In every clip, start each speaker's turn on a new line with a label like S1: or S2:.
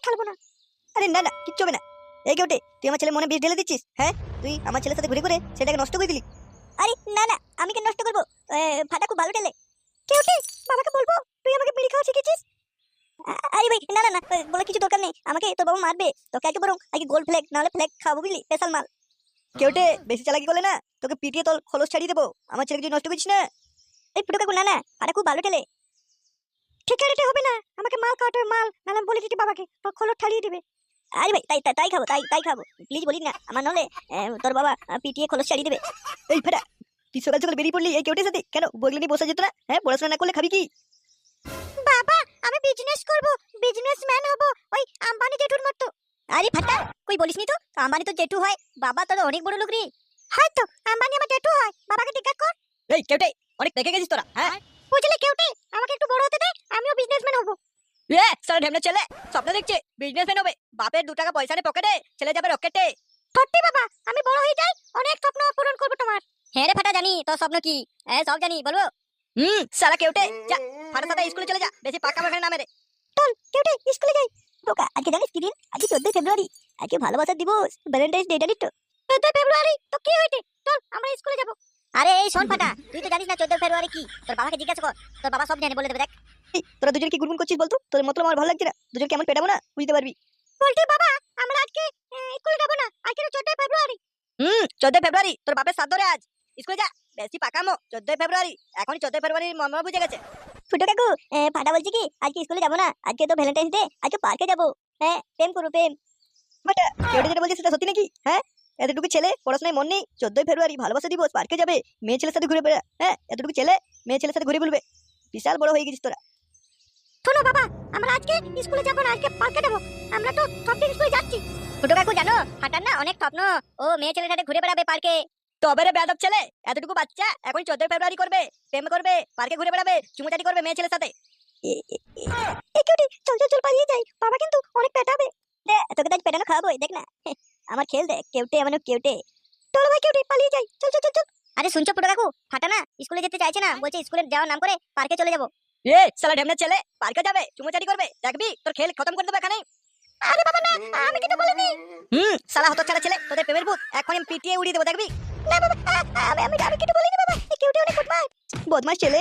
S1: খেলবো না। আরে না না, কিচ্ছু হবে না। এই কেউটে, তুই আমার ছেলে মনে বিষ ঢেলে দিচ্ছিস? হ্যাঁ, তুই আমার ছেলের সাথে ঘুরে ঘুরে সেটাকে নষ্ট করে দিলি। আরে না না, আমি কেন নষ্ট করবো? ফাটা খুব ভালো ঢেলে। কেউটে, বাবাকে বলবো তুই আমাকে বিড়ি খাওয়া শিখেছিস? আরে ভাই না না না, বলে কিছু দরকার নেই। আমাকে তোর বাবা মারবে। তোকে আগে বরং আগে গোল্ড ফ্ল্যাগ না হলে ফ্ল্যাগ খাওয়াবো, বুঝলি? স্পেশাল মাল। কেউটে, বেশি চালাকি করলে না তোকে পিটিয়ে তোর খোলস ছাড়িয়ে দেবো। আমার ছেলেকে তুই নষ্ট করছিস না। এই ফুটো কাকু, না না, ফাটা খুব ভালো ঢেলে। ঠিকারিতে হবে না, আমাকে মাল কাটার মাল নাম বলে দিতে বাবাকে, তোর খোলস ছাড়িয়ে দিবে। আরে ভাই তাই তাই খাবো, তাই খাবো। প্লিজ বলিস না, আমার নলে তোর বাবা পিটিয়ে খোলস ছাড়িয়ে দিবে। এই ফাটা, তুই সকাল সকাল বেরিয়ে পড়লি এই কেউটের সাথে কেন? বইগুলো নিয়ে বসে যেত না? হ্যাঁ, পড়াশোনা না করলে খাবি কি? বাবা, আমি বিজনেস করব, বিজনেসম্যান হব, ওই আম্বানি জেঠুর মতো। আরে ফাটা, কই বলিসনি তো? আম্বানি তো জেঠু হয়, বাবা তো অনেক বড় লোক রে। হয়তো আম্বানি আমার জেঠু হয়, বাবাকে জিজ্ঞাসা কর। এই কেউটে, অনেক পেকে গেছিস তোরা। হ্যাঁ বুঝলি কেউটে, আমাকে একটু বড় হতে দে, আমিও বিজনেসম্যান হব। সারা ঢেমনা ছেলে স্বপ্ন দেখছে বিজনেসম্যান হবে। বাপের 2 টাকা পয়সা নেই পকেটে, ছেলে যাবে রকেটে। সত্যি বাবা, আমি বড় হয়ে যাই, অনেক স্বপ্ন পূরণ করব তোমার। হ্যাঁ রে ফাটা, জানি তোর স্বপ্ন কি। সব জানি, বলবো? সারা কেউটে, যা ফাটার সাথে স্কুলে চলে যা, বেশি পাকা বাগানে নামে রে। চল কেউটে, স্কুলে যাই। বোকা, আজকে জানিস কি দিন? আজকে 14 ফেব্রুয়ারি। আজকে ভালোবাসার দিবস, ভ্যালেন্টাইন্স ডে, জানিস তো? 14 ফেব্রুয়ারি তো কি হইছে? চল আমরা স্কুলে যাব। আরে এই শোন ফাটা, তুই তো জানিস না 14 ফেব্রুয়ারি কি? তোর বাবাকে জিজ্ঞাসা কর, তোর বাবা সব জানে, বলে দেবে। দেখ তোরা দুজন কি গুনগুন করছিস বলতো? তোর মতলব আমার ভালো লাগছে না। দুজন কেমন পেটাবো না, বুঝতে পারবি। বলতে বাবা, আমরা আজকে স্কুলে যাব না, আজকে 14 ফেব্রুয়ারি। 14 ফেব্রুয়ারি তোর বাপের সাথ ধরে আজ স্কুলে যা, বেশি পাকামো। 14 ফেব্রুয়ারি, এখনই 14 ফেব্রুয়ারির মর্ম বুঝে গেছে। ফুটো কাকু, ফাটা বলছি কি, আজকে স্কুলে যাব না, আজকে তো ভ্যালেন্টাইন্স ডে, আজকে পার্কে যাব। হ্যাঁ, প্রেম করব, প্রেম। বেটা, কেউটা যেটা বলছিস সেটা সত্যি নাকি? হ্যাঁ, এতটুকু ছেলে পড়াশোনায় মন নেই, 14 ফেব্রুয়ারি ভালোবাসা দিবস, পার্কে যাবে, মেয়ে ছেলের সাথে ঘুরে বেড়া। হ্যাঁ, এতটুকু ছেলে মেয়ে ছেলের সাথে ঘুরে বলবে? বিশাল বড় হয়ে গেছিস তোরা। শোনো বাবা, আমরা আজকে স্কুলে যাব না, আজকে পার্কে যাব। আমরা তো সবদিন স্কুলে যাচ্ছি। ছোট কাকু জানো, ফাটার না অনেক স্বপ্ন, ও মেয়ে ছেলের সাথে ঘুরে বেড়াবে পার্কে। তবে রে বেয়াদব ছেলে, এতটুকু বাচ্চা এখন 14 ফেব্রুয়ারি করবে, প্রেম করবে, পার্কে ঘুরে বেড়াবে, চুমুচাটি করবে মেয়ে ছেলের সাথে। চল চল চল, পালিয়ে যাই, বাবা কিন্তু অনেক পেটাবে। তোকে তাই পেটানো খাওয়াবো, দেখ না। আমার খেল দেখ, কেউটে মানে কেউটে। চলো ভাই কেউটে, পালিয়ে যাই, চল চল চল চল। আরে শুনছো ছোট কাকু, ফাটা না স্কুলে যেতে চাইছে না, বলছে স্কুলে যাওয়ার নাম করে পার্কে চলে যাবো। সালা ঢেমনা ছেলে, পার্কে যাবে, চুমুচাটি করবে, দেখবি তোর খেল খতম করে দেবে এখানে। আরে বাবা না, আমি কিন্তু বলিনি। সালা হতচ্ছাড়া ছেলে, তোদের প্রেমের ভূত এখন আমি পিটিয়ে উড়িয়ে দেবো, দেখবি। না বাবা, আমি কিন্তু বলিনি বাবা, কেউটে অনেক বদমাশ। বদমাশ ছেলে,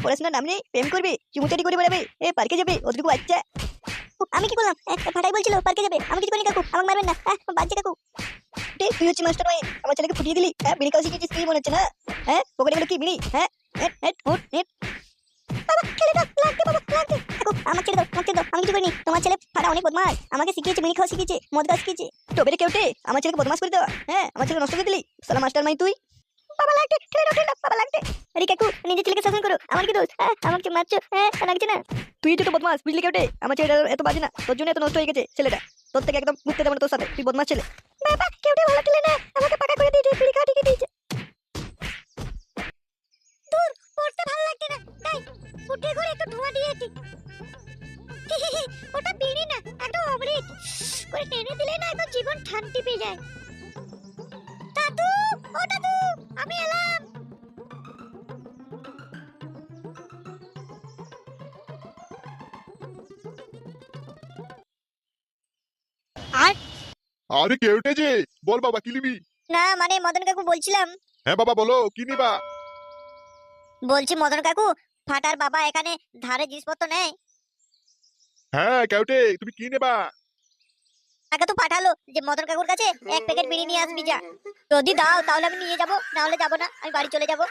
S1: পড়াশোনার নাম নেই, প্রেম করবি, চুমুচাটি করে বেড়াবে, পার্কে যাবে, ওদেরকে বাচ্চা। আমি কি করলাম? ফাটাই বলছিল পার্কে যাবে, আমি কিছু করিনি কাকু, আমাকে মারবেন না। বাচ্চা কাকু, তুই হচ্ছে মাস্টার নয়, আমার ছেলেকে ফুটিয়ে দিলি। বিড়ি খাওয়া শিখেছিস কি মনে হচ্ছে না? পকেটে গেলে কি বিড়ি? বাবা খেলে দাও, লাগবে বাবা, লাগবে। কাকু আমার ছেড়ে দাও, আমার ছেড়ে দাও, আমি কিছু করিনি। তোমার ছেলে ফাটা অনেক বদমাশ, আমাকে শিখিয়েছে, বিড়ি খাওয়া শিখিয়েছে, মদ খাওয়া শিখিয়েছে। তবে রে কেউটে, আমার ছেলেকে বদমাশ করে দেওয়া, আমার ছেলে নষ্ট করে দিলি, সালা মাস্টার মাই তুই। বাবা লাগবে, ঠেলে দাও, ঠেলে দাও, বাবা লাগবে। আরে কাকু, নিজের ছেলেকে শাসন করো, আমার কি দোষ? আমাকে মারছো, লাগছে না। তুই তো বদমাশ, বুঝলি কেউটে? আমার ছেলেটা এত বাজে না, তোর জন্য এত নষ্ট হয়ে গেছে ছেলেটা। তোর থেকে একদম মুক্তি দেবো না তোর সাথে, তুই বদমাশ ছেলে। বাবা কেউটে ভালো ছেলে না, আমাকে পাকা করে দিয়েছে, বিড়ি খাওয়া শিখিয়ে দিয়েছে। দূর, পড়তে ভালো লাগছে না, তাই উঠে করে একটু ধোঁয়া দিয়েছি। ওটা বিড়ি না, একটা অমৃত, করে টেনে দিলে না একদম জীবন শান্তি পেয়ে যায়। দাদু, ও দাদু, আমি এলাম। আর
S2: আরে কেউটে যে, বল বাবা কি নিবি?
S1: না মানে মদন কাকু বলছিলাম,
S2: হ্যাঁ বাবা বলো, কি নিবা?
S1: বলছি মদন কাকু, ফাটার বাবা এখানে ধারে জিনিসপত্র নেয়।
S2: হ্যাঁ কেউটে, তুমি কি নেবা?
S1: টাকা তো পাঠালো যে মদন কাকুর কাছে 1 প্যাকেট বিড়ি নিয়ে আসবি যা। যদি দাও তাহলে আমি নিয়ে যাবো, না হলে যাবো না, আমি বাড়ি চলে যাবো।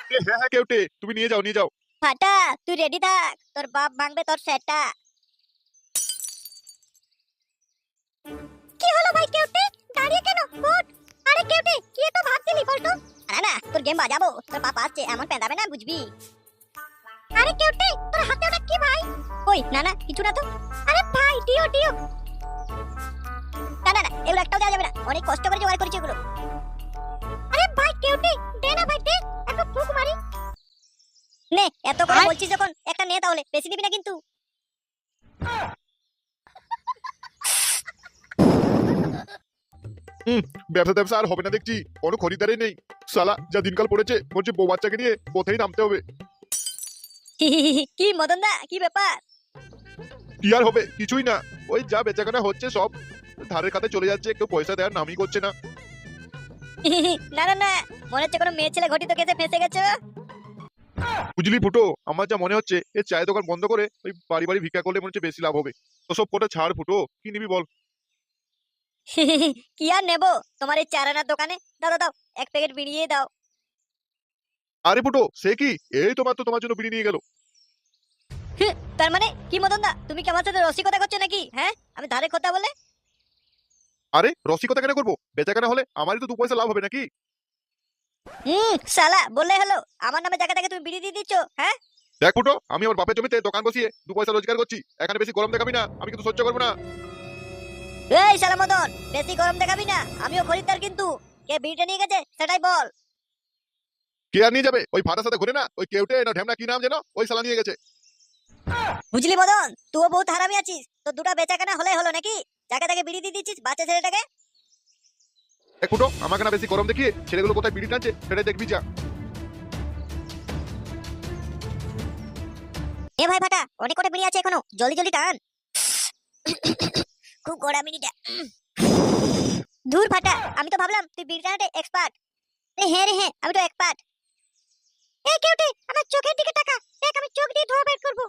S2: হ্যাঁ হ্যাঁ কেউটে, তুমি নিয়ে যাও নিয়ে যাও।
S1: ফাটা তুই রেডি থাক, তোর বাপ ভাঙবে তোর সেটটা। কি হলো ভাই কেউটে, দাঁড়িয়ে কেন? ওঠ। আরে কেউটে, কি এত ভাবছিলি বলতো? না না, তোর গেম বাজাবো, তোর বাপ আসছে, এমন পেঁদাবে না, বুঝবি। আরে কেউটে, তোর হাতে ওটা কি ভাই? কই না না, কিছু না তো। আরে ভাই দিও দিও। না না না, এগুলো একটাও দেওয়া যাবে না, অনেক কষ্ট করে জোগাড় করেছি এগুলো। আরে ভাই কেউটে, দে না ভাই, দে একটু ফুক মারি। নে, এত করে বলছিস যখন একটা নে, তাহলে বেশি দিবি না কিন্তু।
S2: ব্যবসা ব্যবসা আর হবে না দেখছি, কোনো খরিদারই নেই। সালা যা দিনকাল পড়েছে, বলছে বউ বাচ্চাকে নিয়ে পথেই নামতে হবে।
S1: কি মদন দা, কি ব্যাপার?
S2: কি আর হবে, কিছুই না। ওই যা বেচাকেনা হচ্ছে সব ধারের খাতে চলে যাচ্ছে, কেউ পয়সা দেওয়ার নামই করছে না।
S1: না না না, মনে হচ্ছে কোনো মেয়ে ছেলে ঘটিত কেসে ফেঁসে গেছে।
S2: বুঝলি ফুটো, আমার যা মনে হচ্ছে এই চায়ের দোকান বন্ধ করে ওই বাড়ি বাড়ি ভিক্ষা করলে মনে হচ্ছে বেশি লাভ হবে। তো সব কটা ছাড় ফুটো, কি নিবি বল?
S1: কি আর নেবো তোমার এই চারানার দোকানে? দাও দাও দাও, এক প্যাকেট বিড়িয়ে দাও।
S2: আরে ফুটো, সে কি, এই তো মাত্র তোমার জন্য বিড়ি নিয়ে গেল।
S1: তার মানে কি মদন দা, তুমি কি আমার সাথে রসিকতা করছো নাকি? হ্যাঁ, আমি ধারে কথা বলে।
S2: আরে রসিকতা কেন করবো? বেচাকেনা হলে আমারই তো 2 পয়সা লাভ হবে নাকি?
S1: শালা বললে হলো, আমার নামে জায়গা থেকে তুমি বিড়ি দিয়ে দিচ্ছ। হ্যাঁ
S2: দেখ ফুটো, আমি আমার বাপের জমিতে দোকান বসিয়ে 2 পয়সা রোজগার করছি, এখানে বেশি গরম দেখাবি না, আমি কিন্তু সহ্য করবো না।
S1: এই শালা মদন, বেশি গরম দেখাবি না, আমিও খরিদ্দার কিন্তু। কে বিড়িটা নিয়ে গেছে সেটাই বল।
S2: কে আর নিয়ে যাবে? ওই ফাটার সাথে ঘুরে না, ওই কেউটে না ঢ্যামনা কি নাম যেন, ওই শালা নিয়ে গেছে।
S1: বুঝলি মদন, তুইও বহুত হারামি আছিস, তো দুটো বেচাকেনা হলে হলো নাকি? যাকে তাকে বিড়ি দিয়ে দিচ্ছিস বাচ্চা ছেলেটাকে।
S2: দেখ ফুটো, আমাকে না বেশি গরম দেখিয়ে ছেলেগুলো কোথায় বিড়ি টানছে সেটাই দেখবি যা।
S1: এ ভাই ফাটা, অনেক কটা বিড়ি আছে এখনো, জলদি জলদি টান। খুব গড়া মিনিটা। দূর ফাটা, আমি তো ভাবলাম তুই বিড়ি টানাতে এক্সপার্ট। হ্যাঁ রে হ্যাঁ, আমি তো এক্সপার্ট। এই কেউটে, আমার চোখের দিকে তাকা, দেখ আমি চোখ দিয়ে ধোয়া বের করব।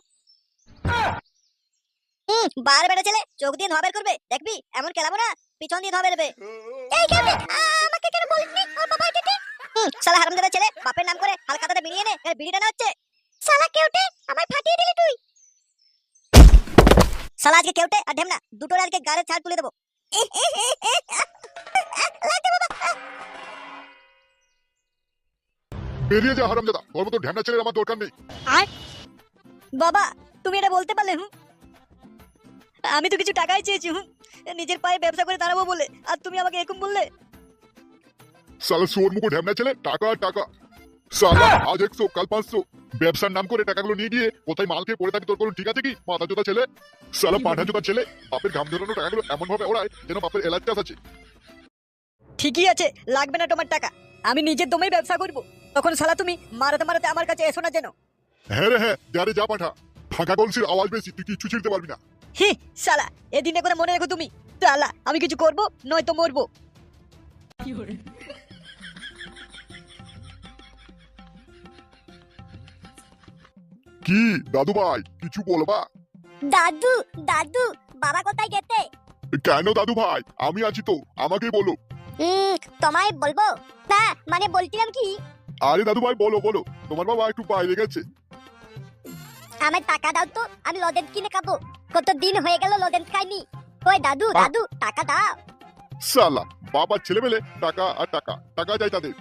S1: বার বেটা ছেলে, চোখ দিয়ে ধোয়া বের করবে দেখবি? এমন কেলাবো না, পিছন দিয়ে ধোয়া বেরবে। এই কেউটে, আমাকে কেন বলিসনি? ওর বাবা এসেছে। শালা হারামজাদা ছেলে, বাপের নাম করে হালখাতাতে বিড়ি এনে বিড়ি টানা হচ্ছে। শালা কেউটে, আমায় ফাটিয়ে দিলি তুই। শালা আজকে কেউটে আর ঢেমনা দুটোর আজকে গাড়ির ছাড় তুলে দেবো। লাগছে বাবা।
S2: বেরিয়ে যা হারামজাদা, তোর মতো ঢ্যামনা ছেলের আমার দরকার নেই।
S1: আর বাবা, তুমি এটা বলতে পারলে? আমি তো কিছু টাকাই চেয়েছি, নিজের পায়ে ব্যবসা করে দাঁড়াবো বলে, আর তুমি আমাকে এরকম বললে।
S2: সালা সোর মুখো ঢ্যামনা ছেলে, টাকা আর টাকা। সালা আজ 100 কাল 500, ব্যবসার নাম করে টাকাগুলো নিয়ে গিয়ে কোথায় মাল খেয়ে পড়ে থাকি, তোর কোনো ঠিক আছে কি? মাথা জোতা ছেলে, সালা পাঠা জোতা ছেলে, বাপের ঘাম ঝরানো টাকাগুলো এমন ভাবে ওড়ায় যেন বাপের এলাচ চাষ আছে।
S1: ঠিকই আছে, লাগবে না তোমার টাকা, আমি নিজের দমেই ব্যবসা করব। তখন শালা তুমি মারাতে মারাতে আমার কাছে এসো না যেন।
S2: হ্যাঁ রে হ্যাঁ, যারে যা পাঠা, ফাঁকা কলসির আওয়াজ বেশি, তুই কিচ্ছু ছিড়তে পারবি না।
S1: শালা, এদিনে করে মনে রেখো তুমি। শালা আমি কিছু করবো নয়তো মরবো।
S2: কি দাদু ভাই, কিছু বলবা?
S1: দাদু দাদু, বাবা কোথায় গেছে?
S2: কেন দাদু ভাই, আমি আছি তো, আমাকে বলো।
S1: তোমায় বলবো না, মানে বলছিলাম কি,
S2: আরে দাদু ভাই বলো বলো, তোমার বাবা একটু বাইরে গেছে।
S1: আমার টাকা দাও তো, আমি লজেন্স কিনে খাবো। কত দিন হয়ে গেল লজেন্স খাইনি। ওই দাদু দাদু, টাকা দাও।
S2: সালা বাবার ছেলে মেলে টাকা আর টাকা, টাকা চাই তাদের।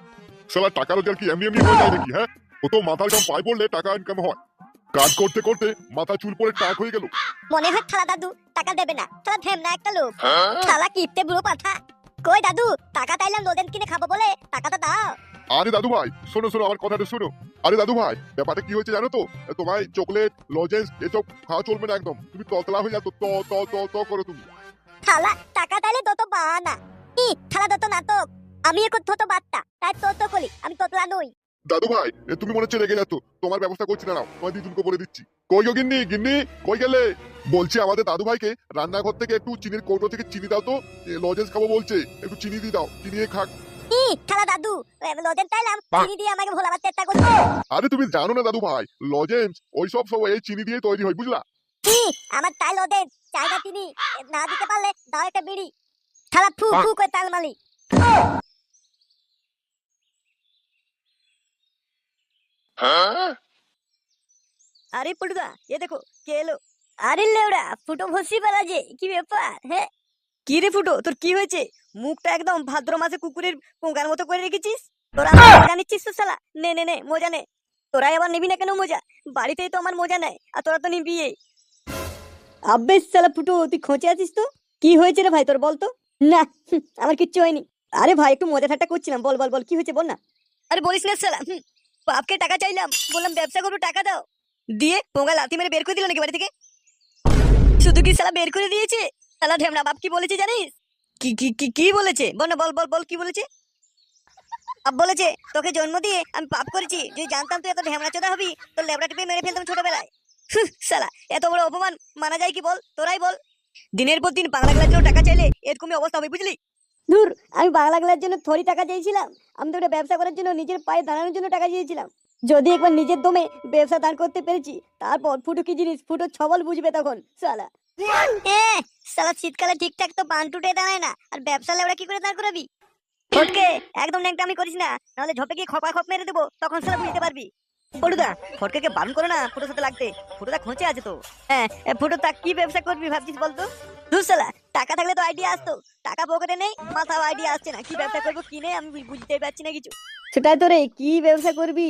S2: সালা টাকা রোজগার কি এমনি এমনি হয়ে যায় নাকি? হ্যাঁ, ও তো মাথার কাম পায়ে পড়লে টাকা ইনকাম হয়। কাজ করতে করতে মাথা চুল পড়ে টাক হয়ে গেল।
S1: মনে হয় থালা দাদু টাকা দেবে না, থালা ঢেমনা একটা লোক। থালা কিপটে বুড়ো পাঠা। কই দাদু, টাকা চাইলাম লজেন্স কিনে খাবো বলে, টাকাটা দাও।
S2: আরে দাদু ভাই শোনো শোনো, আমার কথাটা শোনো। আরে দাদু ভাই, ব্যাপারটা কি হয়েছে জানো তো? তোমায় চকলেট লজেন্স এসব খাওয়া চলবে না একদম, তুমি ততলা হয়ে যাচ্ছ, ত ত ত ত করো তুমি।
S1: থালা টাকা চাইলে তত বাহানা। কি থালা তত নাটক? আমি এখন ছোট বাচ্চা, তাই তত করি, আমি ততলা নই।
S2: দাদু ভাই তুমি মনে হচ্ছে রেগে যাচ্ছ, তোমার ব্যবস্থা করছি না, নাও তোমার দিদুনকে বলে দিচ্ছি। কই গো গিন্নি, গিন্নি কই গেলে? বলছি আমাদের দাদু ভাইকে রান্নাঘর থেকে একটু চিনির কৌটো থেকে চিনি দাও তো, লজেন্স খাবো বলছে, একটু চিনি দিয়ে দাও, চিনি দিয়ে খাক।
S1: কি থালা দাদু, লজেন্স চাইলাম, চিনি দিয়ে আমাকে ভোলাবার চেষ্টা করছো।
S2: আরে তুমি জানো না দাদু ভাই, লজেন্স ওইসব সব এই চিনি দিয়ে তৈরি হয়, বুঝলা?
S1: কি আমার তাই লজেন্স চাই না, চিনি না দিতে পারলে দাও একটা বিড়ি। থালা ফু ফু করে তাল মালি। আরে পুটুদা, এ দেখো কে এলো। আরে লেওড়া, ফুটো ভসি বেলা যে, কি ব্যাপার? হ্যাঁ কি রে ফুটো, তোর কি হয়েছে? মুখটা একদম ভাদ্র মাসে কুকুরের পোঙ্গার মতো করে রেখেছিস। তোরা আমার মজা নিচ্ছিস তো শালা? নে নে নে মজা নে। তোরাই আবার নিবি না কেন মজা? বাড়িতেই তো আমার মজা নেয়, আর তোরা তো নিবি। আব্বে শালা ফুটো, তুই খোঁচে আছিস তো? কি হয়েছে রে ভাই তোর, বল তো। না আমার কিচ্ছু হয়নি। আরে ভাই একটু মজা ঠাট্টা করছিলাম, বল বল বল, কি হয়েছে বল না। আরে বলিস না শালা, বাপকে টাকা চাইলাম, বললাম ব্যবসা করবো টাকা দাও, দিয়ে পোঙ্গা লাথি মেরে বের করে দিল নাকি বাড়ি থেকে? শুধু কি শালা বের করে দিয়েছে? শালা ঢেমনা বাপ কি বলেছে জানিস? কি কি কি কি বলেছে? বল না, বল বল বল, কি বলেছে? বাপ বলেছে তোকে জন্ম দিয়ে আমি পাপ করেছি, যদি জানতাম তুই এত ঢেমনা চোদা হবি, তোর লেবড়া টিপে মেরে ফেলতাম ছোটবেলায়। শালা এত বড় অপমান মানা যায় কি বল, তোরাই বল। দিনের পর দিন বাংলা ক্লাসের জন্য টাকা চাইলে এরকমই অবস্থা হবে বুঝলি। ধুর, আমি বাংলা ক্লাসের জন্য থরি টাকা চেয়েছিলাম? আমি তো একটা ব্যবসা করার জন্য, নিজের পায়ে দাঁড়ানোর জন্য টাকা চেয়েছিলাম। যদি একবার নিজের দমে ব্যবসা দাঁড় করতে পেরেছি, তারপর ফুটো কি জিনিস ফুটো ছবল বুঝবে তখন শালা। শালা শীতকালে ঠিকঠাক তো পান টুটে দাঁড়ায় না, আর ব্যবসা লেওড়া কি করে দাঁড় করাবি? ফটকে একদম ন্যাংটামি করিস না, নাহলে ঝপে গিয়ে খপা খপ মেরে দেবো, তখন শালা বুঝতে পারবি। ফুটুদা, ফটকে বারণ করো না ফুটোর সাথে লাগতে, ফুটোদা খোঁচে আছে তো। হ্যাঁ, ফুটো তা কি ব্যবসা করবি ভাবছিস বলতো? ধুর শালা, টাকা থাকলে তো আইডিয়া আসতো, টাকা পকেটে নেই, মাথাও আইডিয়া আসছে না, কি ব্যবসা করবো কি নেই আমি বুঝতে পারছি না কিছু। সেটাই তো রে, কি ব্যবসা করবি?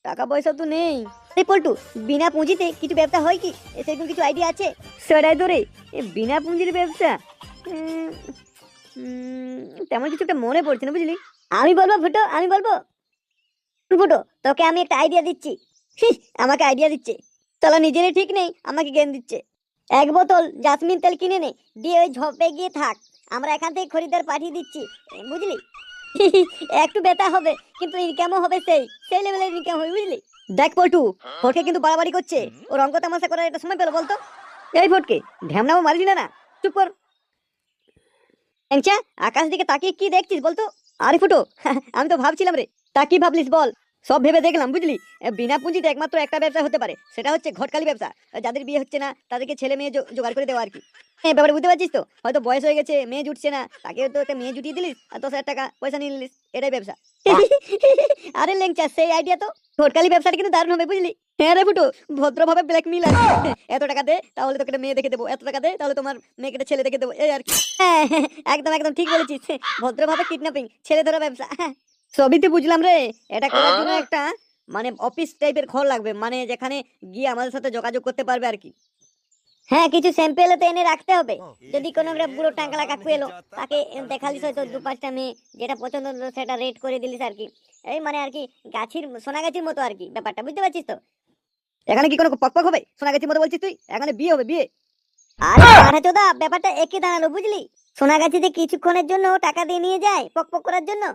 S1: টাকা পয়সা তো নেই। এই পল্টু, বিনা পুঁজিতে কিছু ব্যবসা হয় কি, সেরকম কিছু আইডিয়া আছে? সেটাই তো রে, বিনা পুঁজির ব্যবসা তেমন কিছু একটা মনে পড়ছে না বুঝলি। আমি বলবো ফুটো, আমি বলবো। ফুটো, তোকে আমি একটা আইডিয়া দিচ্ছি। আমাকে আইডিয়া দিচ্ছে, চলো নিজেরই ঠিক নেই, আমাকে জ্ঞান দিচ্ছে। এক বোতল জাসমিন তেল কিনে নে, দিয়ে ওই ঝপে গিয়ে থাক, আমরা এখান থেকে খরিদ্দার পাঠিয়ে দিচ্ছি, বুঝলি। একটু বেতা হবে, কিন্তু ইনকামও হবে সেই সেই লেভেলের ইনকাম হবে বুঝলি। দেখ পল্টু, ফটকে কিন্তু বাড়াবাড়ি করছে, ও রঙ্গ তামাশা করার একটা সময় পেলো বলতো। এই ফটকে, ঢ্যামনাও মারলি না, চুপ কর। আকাশ দিকে তাকিয়ে কি দেখছিস বলতো? আরে ফুটো, আমি তো ভাবছিলাম রে। তা কি ভাবলিস বল? সব ভেবে দেখলাম বুঝলি, বিনা পুঁজিতে একমাত্র একটা ব্যবসা হতে পারে, সেটা হচ্ছে ঘটকালি ব্যবসা। যাদের বিয়ে হচ্ছে না তাদেরকে ছেলে মেয়ে জোগাড় করে দেওয়া আর কি। হ্যাঁ, ব্যাপারে বুঝতে পারছিস তো? হয়তো বয়স হয়ে গেছে, মেয়ে জুটছে না, তাকে তো একটা মেয়ে জুটিয়ে দিলিস আর 10,000 টাকা পয়সা নিয়ে নিলিস, এটাই ব্যবসা। আরে লেংচা, সেই আইডিয়া তো। ঘটকালি ব্যবসাটা কিন্তু দারুণ হবে বুঝলি। হ্যাঁ রে ফুটো, ভদ্রভাবে ব্ল্যাকমেইল আর কি। এত টাকা দে তাহলে তোকে একটা মেয়ে দেখে দেবো, এত টাকা দে তাহলে তোমার মেয়েকে একটা ছেলে দেখে দেবো, এই আর কি। হ্যাঁ, একদম একদম ঠিক বলেছিস, ভদ্রভাবে কিডন্যাপিং, ছেলে ধরা ব্যবসা। সবই তো বুঝলাম রে। এটা করার জন্য একটা মানে অফিস টাইপের ঘর লাগবে, মানে যেখানে গিয়ে আমাদের সাথে যোগাযোগ করতে পারবে আর কি। হ্যাঁ, কিছু স্যাম্পেলও তো এনে রাখতে হবে। যদি কোনো একটা বুড়ো টাঙ্গালা কাকু এলো, তাকে দেখালিস হয়তো 2-5টা মেয়ে, যেটা পছন্দ হলো সেটা রেট করে দিলিস আর কি। এই মানে আর কি গাছির সোনাগাছির মতো আর কি ব্যাপারটা, বুঝতে পারছিস তো? এখানে কি কোনো পকপক হবে? সোনাগাছির মতো বলছিস তুই? এখানে বিয়ে হবে, বিয়ে। আরে পাঠাচোদা, ব্যাপারটা একই দাঁড়ালো বুঝলি। সোনাগাছিতে কিছুক্ষণের জন্য টাকা দিয়ে নিয়ে যায় পকপক করার জন্য,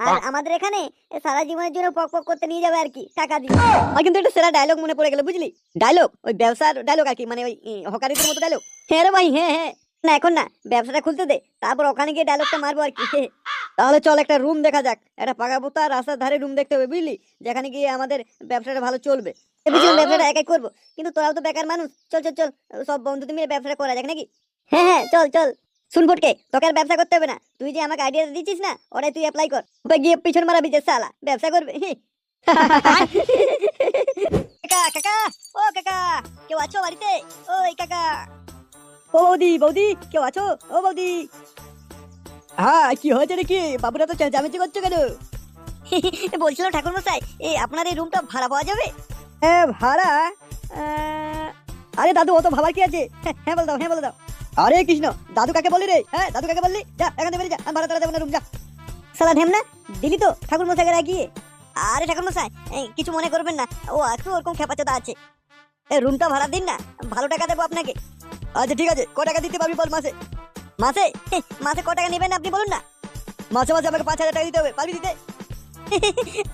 S1: আর আমাদের এখানে সারা জীবনের জন্য পকপক করতে নিয়ে যাবে আর কি টাকা দিয়ে। আমার কিন্তু একটা সেরা ডায়লগ মনে পড়ে গেল বুঝলি। ডায়লগ ওই ব্যবসার ডায়লগ আর কি, মানে ওই হকারিদের মতো ডায়লগ। হ্যাঁ রে ভাই, হ্যাঁ হ্যাঁ। না এখন না, ব্যবসাটা খুলতে দে, তারপর ওখানে গিয়ে ডায়লগটা মারবো আর কি। তাহলে চল একটা রুম দেখা যাক, একটা পাকা পোতা রাস্তার ধারে রুম দেখতে হবে বুঝলি, যেখানে গিয়ে আমাদের ব্যবসাটা ভালো চলবে। ভেবেছিলাম ব্যবসাটা একাই করবো, কিন্তু তোরাও তো বেকার মানুষ, চল চল চল, সব বন্ধুদের মিলে ব্যবসাটা করা যাক নাকি। হ্যাঁ হ্যাঁ, চল চল। শুন ফটকে, তোকে আর ব্যবসা করতে হবে না, তুই যে আমাকে আইডিয়া দিচ্ছিস না, ওটাই তুই অ্যাপ্লাই কর। গিয়ে পিছন মারা বিজে শালা ব্যবসা করবে। কাকা কাকা, ও কাকা, কেউ আছো বাড়িতে? ওই কাকা। ও বৌদি, বৌদি কেউ আছো? ও বৌদি। হ্যাঁ, কি হয়েছে নাকি? বাবুরা তো চেঁচামেচি করছো কেন? বলছিলাম ঠাকুর মশাই, এই আপনার এই রুমটা ভাড়া পাওয়া যাবে? হ্যাঁ ভাড়া, আরে দাদু অত ভাবার কি আছে? হ্যাঁ বলে দাও, হ্যাঁ বলে দাও। আরে কৃষ্ণ, দাদু কাকে বললি রে? হ্যাঁ, দাদু কাকে বললি? যা এখান থেকে বেরিয়ে যা, আমি ভাড়া তারা দেবো না রুম, যা। শালা ঢেমনা, দিলি তো ঠাকুর মশাইকে রাগিয়ে। আরে ঠাকুর মশাই, কিছু মনে করবেন না, ও একটু ওরকম খেপাচোদা আছে। রুমটা ভাড়া দিন না, ভালো টাকা দেবো আপনাকে। আচ্ছা ঠিক আছে, ক টাকা দিতে পারবি বল মাসে? মাসে মাসে ক টাকা নেবেন আপনি বলুন না। মাসে মাসে আমাকে 5,000 টাকা দিতে হবে, পারবি দিতে?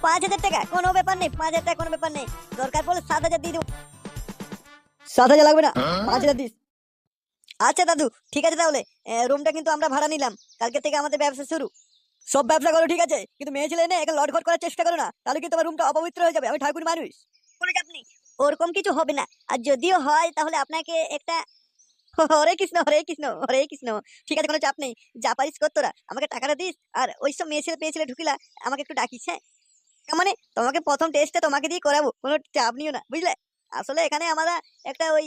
S1: 5,000 টাকা কোনো ব্যাপার নেই, 5,000 টাকা কোনো ব্যাপার নেই, দরকার পড়লে 7,000 দিয়ে দেবো। 7,000 লাগবে না, 5,000 দিস। আচ্ছা দাদু ঠিক আছে, তাহলে রুমটা কিন্তু আমরা ভাড়া নিলাম, কালকে থেকে আমাদের ব্যবসা শুরু। সব ব্যবসা করো ঠিক আছে, কিন্তু মেয়ে ছেলে এনে একে লটঘট করার চেষ্টা করো না, তাহলে কিন্তু আমার রুমটা অপবিত্র হয়ে যাবে, আমি ঠাকুর মানুষ। কোনো চাপ নেই, ওরকম কিছু হবে না, আর যদিও হয় তাহলে আপনাকে একটা। হরে কৃষ্ণ হরে কৃষ্ণ হরে কৃষ্ণ। ঠিক আছে, কোনো চাপ নেই, যা পারিস কর তোরা, আমাকে টাকাটা দিস, আর ওই সব মেয়ে ছেলে পেয়ে ছেলে ঢুকিলা আমাকে একটু ডাকিস। হ্যাঁ, মানে তোমাকে প্রথম টেস্টে তোমাকে দিয়ে করাবো, কোনো চাপ নিও না বুঝলে। আসলে এখানে আমরা একটা ওই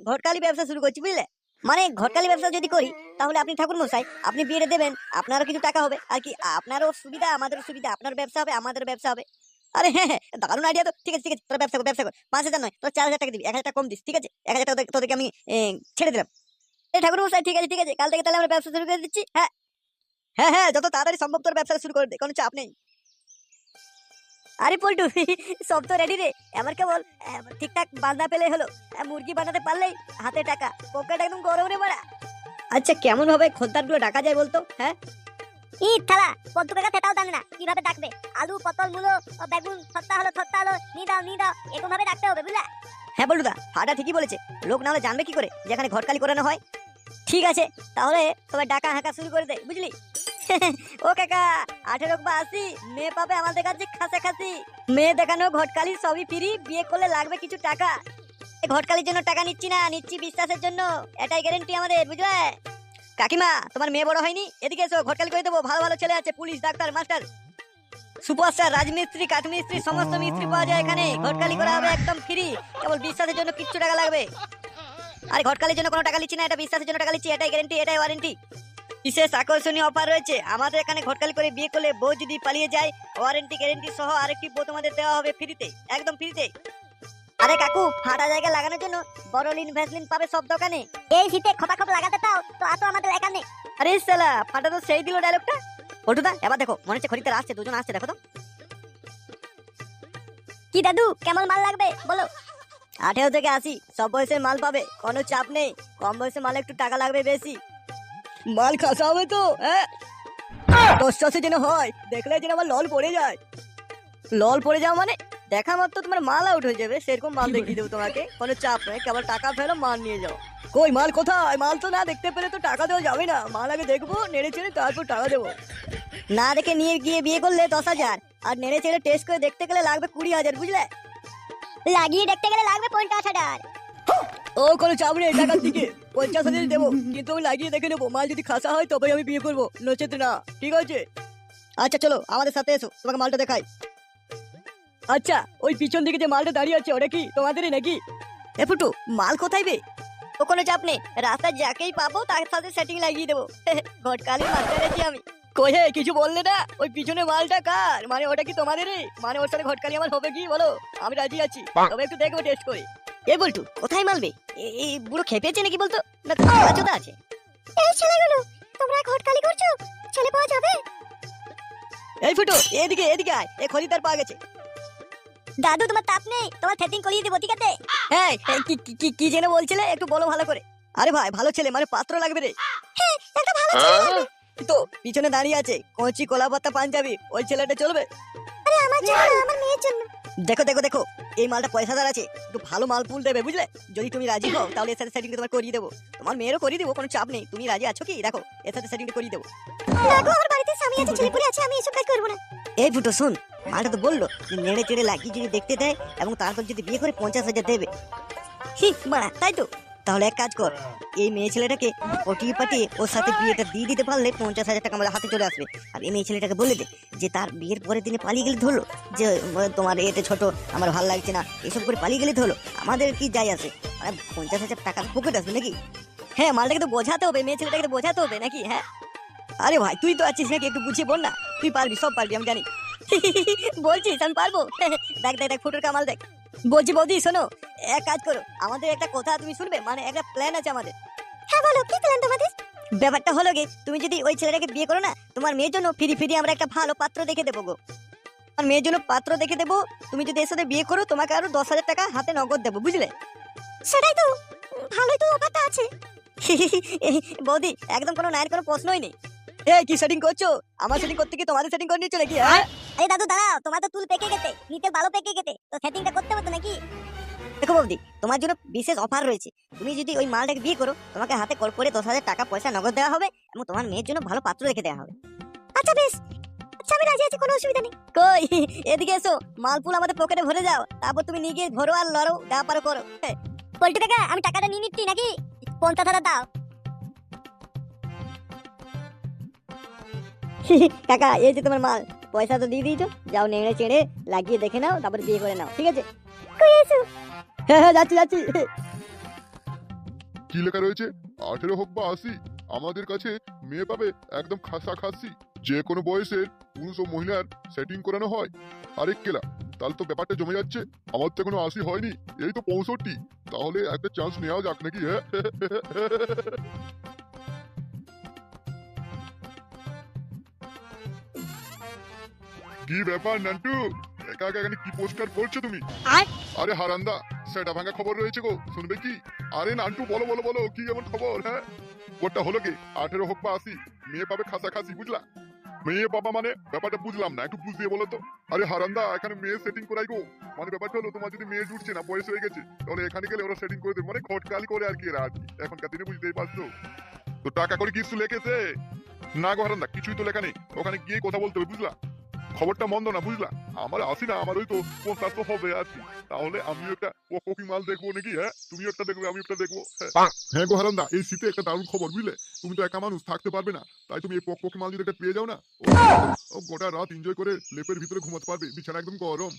S1: ঘটকালি ব্যবসা শুরু করছি বুঝলে। মানে ঘটকালি ব্যবসা যদি করি, তাহলে আপনি ঠাকুর মশাই আপনি বিয়েটা দেবেন, আপনারও কিছু টাকা হবে আর কি, আপনারও সুবিধা আমাদেরও সুবিধা, আপনার ব্যবসা হবে আমাদের ব্যবসা হবে। আরে হ্যাঁ হ্যাঁ, দারুণ আইডিয়া তো। ঠিক আছে ঠিক আছে, তোরা ব্যবসা কর ব্যবসা কর, 5,000 নয় তোর 4,000 টাকা দিবি, 1,000 টাকা কম দিস, ঠিক আছে? 1,000 টাকা তোদেরকে আমি ছেড়ে দিলাম। এই ঠাকুর মশাই ঠিক আছে ঠিক আছে, কাল থেকে তাহলে আমরা ব্যবসা শুরু করে দিচ্ছি। হ্যাঁ হ্যাঁ হ্যাঁ, যত তাড়াতাড়ি সম্ভব তোর ব্যবসা শুরু করে দে, কোনো চাপ নেই। আরে পল্টু, সব তো রেডি রে, আমার কেবল ঠিকঠাক বাঁধা পেলে হলো। মুরগি বানাতে পারলেই হাতে টাকা, পকেট একদম গরম রে মারা। আচ্ছা কেমন ভাবে খদ্দার গুলো ডাকা যায় বলতো? হ্যাঁ, ই থালা পদ্ম কাকা সেটাও জানে না কিভাবে ডাকবে। আলু পটল মূলো বেগুন থত্তা হলো নি দাও এরকম ভাবে ডাকতে হবে বুঝলা। হ্যাঁ বলুদা, ফাটা ঠিকই বলেছে। লোক না হলে জানবে কি করে যেখানে ঘটকালি করানো হয়। ঠিক আছে, তাহলে তোমার ডাকা হাঁকা শুরু করে দে, বুঝলি? ও কাকা, 18 বা 80 মেয়ে পাবে আমাদের কাছে খাসা খাসি। মেয়ে দেখানো, ঘটকালি সবই ফ্রি। বিয়ে করলে লাগবে কিছু টাকা। ঘটকালির জন্য টাকা নিচ্ছি না, নিচ্ছি বিশ্বাসের জন্য। এটাই গ্যারেন্টি আমাদের, বুঝলে? কাকিমা, তোমার মেয়ে বড় হয়নি? এদিকে এসো, ঘটকালি করে দেবো। ভালো ভালো ছেলে আছে, পুলিশ, ডাক্তার, মাস্টার, সুপারস্টার, রাজমিস্ত্রি, কাঠমিস্ত্রি, সমস্ত মিস্ত্রি পাওয়া যায় এখানে। ঘটকালি করা হবে একদম ফ্রি। কেবল বিশ্বাসের জন্য কিচ্ছু টাকা লাগবে। আরে ঘটকালির জন্য কোনো টাকা নিচ্ছি না, এটা বিশ্বাসের জন্য টাকা নিচ্ছি। এটাই গ্যারেন্টি, এটাই ওয়ারেন্টি। বিশেষ আকর্ষণীয় অফার রয়েছে আমাদের এখানে। ঘটকালি করে বিয়ে করলে বউ যদি পালিয়ে যায়, ওয়ারেন্টি গ্যারেন্টি সহ আরেকটি বউ তোমাদের দেওয়া হবে ফ্রিতে, একদম ফ্রিতে। আরে কাকু, ফাটা জায়গা লাগানোর জন্য বড়লিন ভ্যাসলিন পাবে সব দোকানে। এই শীতে খোপা খোপ লাগাতে পাও তো আসো আমাদের এখানে। আরে শালা, ফাটা তো সেই দিল ডায়লগটা। পল্টুদা, এবার দেখো, মনে হচ্ছে খরিদ্দার আসছে, দুজন আসছে, দেখো তো। কি দাদু, কেমন মাল লাগবে বলো? 18 থেকে 80 সব বয়সের মাল পাবে, কোনো চাপ নেই। কম বয়সের মালে একটু টাকা লাগবে বেশি। মাল খাসা হবে তো, হ্যাঁ? 10 যেন হয়, দেখলে যেন আমার লল পড়ে যায়। লল পড়ে যাও মানে? দেখা মাত্র তোমার মাল আউট হয়ে যাবে, সেরকম মাল দেখিয়ে দেবো তোমাকে। কোনো চাপ নেই, কেবল টাকা ফেলো, মাল নিয়ে যাও। কই মাল কোথায়? মাল তো না দেখতে পেলে তো টাকা দেওয়া যাবে না। মাল আগে দেখবো, নেড়ে চেড়ে তারপর টাকা দেবো। না দেখে নিয়ে গিয়ে বিয়ে করলে 10,000, আর নেড়ে চেড়ে টেস্ট করে দেখতে গেলে লাগবে 20,000, বুঝলে? লাগিয়ে দেখতে গেলে লাগবে 50,000। ও কোনো চাপ নেই, টাকার দিকে 50,000 দেবো, কিন্তু আমি লাগিয়ে দেখে নেবো। মাল যদি খাসা হয় তবেই আমি বিয়ে করবো, নচেত না। ঠিক আছে? আচ্ছা চলো আমাদের সাথে এসো, তোমাকে মালটা দেখাই। আচ্ছা, ওই পিছন দিকে যে মালটা দাঁড়িয়ে আছে ওটা কি তোমাদেরই নাকি? এ ফুটু, মাল কোথায় বে? ও কোনো চাপ নেই, রাস্তায় যাকেই পাবো তার সাথে সেটিং লাগিয়ে দেবো। ঘটকালি মাস্টার আছি আমি। কই হে, কিছু বললে না? ওই পিছনে মালটা কার? মানে ওটা কি তোমাদেরই? মানে ওর সাথে ঘটকালি আমার হবে কি বলো? আমি রাজি আছি, তবে একটু দেখবো টেস্ট করে। এ বলটু, কোথায় মালবে? এই বুড়ো খেপেছে নাকি বলতো? না চোদা আছে। এই ছেলেগুলো, তোমরা ঘটকালি করছো? ছেলে পাওয়া যাবে? এই ফুটু, এদিকে এদিকে আয়, এ খরিদ্দার পাওয়া গেছে। দাদু, তোমার তাপ নেই, তোমার সেটিং করিয়ে দেবো, ঠিক আছে? হ্যাঁ, কি কি কি যেন বলছিলে, একটু বলো ভালো করে। আরে ভাই, ভালো ছেলে মানে পাত্র লাগবে রে। হ্যাঁ, একটা ভালো ছেলে লাগবে। তো পিছনে দাঁড়িয়ে আছে কচি কলাপাতা পাঞ্জাবি, ওই ছেলেটা চলবে? আরে আমার জন্য না, আমার মেয়ের জন্য। দেখো দেখো দেখো, এই মালটা পয়সাদার আছে, একটু ভালো মাল পুল দেবে, বুঝলে? যদি তুমি রাজি হও তাহলে এর সাথে সেটিং তোমার করিয়ে দেবো। তোমার মেয়েরও করিয়ে দেবো, কোনো চাপ নেই। তুমি রাজি আছো কি? দেখো, এর সাথে সেটিং করিয়ে দেবো। দেখো, আমার বাড়িতে স্বামী আছে, ছেলেপুলে আছে, আমি এসব কাজ করবো না। এই ফুটো শোন, মালটা তো বললো যে নেড়ে চেড়ে লাগিয়ে যদি দেখতে দেয় এবং তারপর যদি বিয়ে করে 50,000 দেবে। মারা, তাই তো? তাহলে এক কাজ কর, এই মেয়ে ছেলেটাকে পটিয়ে পাঠিয়ে ওর সাথে বিয়েটা দিয়ে দিতে পারলে 50,000 টাকা আমাদের হাতে চলে আসবে। আর এই মেয়ে ছেলেটাকে বলে দে যে তার বিয়ের পরের দিনে পালিয়ে গেলে ধরলো যে তোমার এতে ছোট, আমার ভালো লাগছে না, এসব করে পালিয়ে গেলে ধরলো, আমাদের কি যাই আছে? 50,000 টাকা পকেট আসবে নাকি? হ্যাঁ, মালটাকে তো বোঝাতে হবে, মেয়ে ছেলেটাকে তো বোঝাতে হবে নাকি? হ্যাঁ। আরে ভাই, তুই তো আছিস নাকি, একটু বুঝিয়ে বল না। তুই পারবি, সব পারবি, আমি জানি। বলছিস আমি পারবো? দেখ দেখ দেখ, ফুটোর কামাল দেখ। বলছি বৌদি শোনো, এক কাজ করো, আমাদের একটা কথা তুমি শুনবে, মানে একটা প্ল্যান আছে আমাদের। হ্যাঁ বলো, কি প্ল্যান তোমাদের? ব্যাপারটা হলো কি, তুমি যদি ওই ছেলেটাকে বিয়ে করো না, তোমার মেয়ের জন্য ফিরি ফিরি আমরা একটা ভালো পাত্র দেখে দেবো গো। আমার মেয়ের জন্য পাত্র দেখে দেবো। তুমি যদি এর সাথে বিয়ে করো, তোমাকে আরো 10,000 টাকা হাতে নগদ দেবো, বুঝলে? সেটাই তো, ভালোই তো অফারটা আছে। বৌদি, একদম কোনো নায়ের কোনো প্রশ্নই নেই। এ কি সেটিং করছো? আমার সেটিং করতে কি তোমাদের সেটিং করে নিচ্ছ নাকি? হ্যাঁ, আরে দাদু দাঁড়াও, তোমার তো চুল পেকে গেছে, নিচে ভালো পেকে গেছে, তো সেটিংটা করতে হতো নাকি? দেখো বৌদি, তোমার জন্য বিশেষ অফার রয়েছে। তুমি যদি ওই মালটাকে বিয়ে করো, তোমাকে হাতে কল করে 10,000 টাকা পয়সা নগদ দেওয়া হবে এবং তোমার মেয়ের জন্য ভালো পাত্র রেখে দেওয়া হবে। আচ্ছা বেশ, আচ্ছা আমি রাজি আছি, কোনো অসুবিধা নেই। কই, এদিকে এসো, মালপুল আমাদের পকেটে ভরে যাও, তারপর তুমি নিয়ে গিয়ে ভরো আর লড়ো, যা পারো করো। পল্টু কাকা, আমি টাকাটা নিয়ে নিচ্ছি নাকি? 50,000 দাও। কাকা, এই যে তোমার মাল, পয়সা তো দিয়ে দিয়েছো, যাও নেড়ে চেড়ে লাগিয়ে দেখে নাও, তারপর বিয়ে করে নাও, ঠিক আছে? হ্যাঁ হ্যাঁ, যাচ্ছি যাচ্ছি।
S2: কি লেখা রয়েছে? 18 হোক বা 80, আমাদের কাছে মেয়ে পাবে একদম খাসা খাসি। যে কোনো বয়সের পুরুষ ও মহিলার সেটিং করানো হয়। আরেক কেলা, তাহলে তো ব্যাপারটা জমে যাচ্ছে। আমার তো এখনো 80 হয়নি, এই তো 65। তাহলে একটা চান্স নেওয়া যাক নাকি? হ্যাঁ। কি ব্যাপার নান্টু, একা একা এখানে কি পোস্টার করছো তুমি? আরে হারান্দা, সেটা ভাঙা খবর রয়েছে গো, শুনবে কি? আরে নান্টু, বলো বলো বলো, কি এমন খবর? হ্যাঁ, ওটা হলো কি, 18 হোক বা 80, মেয়ে পাবে খাসা খাসি, বুঝলা? মেয়ে বাবা মানে ব্যাপারটা বুঝলাম না, একটু বুঝিয়ে বলো তো। আরে হারান্দা, এখানে মেয়ে সেটিং করাই গো। মানে ব্যাপারটা হলো, তোমার যদি মেয়ে জুটছে না, বয়স হয়ে গেছে, তাহলে এখানে গেলে ওরা সেটিং করে দেবে, মানে ঘটকালি করে আর কি এরা আর কি। এখনকার দিনে বুঝতেই পারছো তো। টাকা করে কিছু লেখেছে না গো হারান্দা, কিছুই তো লেখা নেই। ওখানে গিয়ে কথা বলতে হবে, বুঝলা? খবরটা মন্দ না, বুঝলা? আমার আসি না, আমার ওই তো 50 তো হবে আর কি। তাহলে আমিও একটা পকি মাল দেখবো নাকি? হ্যাঁ, তুমিও একটা দেখবে, আমি একটা দেখবো। হ্যাঁ গো হারান্দা, এই শীতে একটা দারুণ খবর, বুঝলে? তুমি তো একা মানুষ, থাকতে পারবে না। তাই তুমি এই পকি মাল যদি একটা পেয়ে যাও না, ও গোটা রাত এনজয় করে লেপের ভিতরে ঘুমাতে পারবে, বিছানা একদম গরম।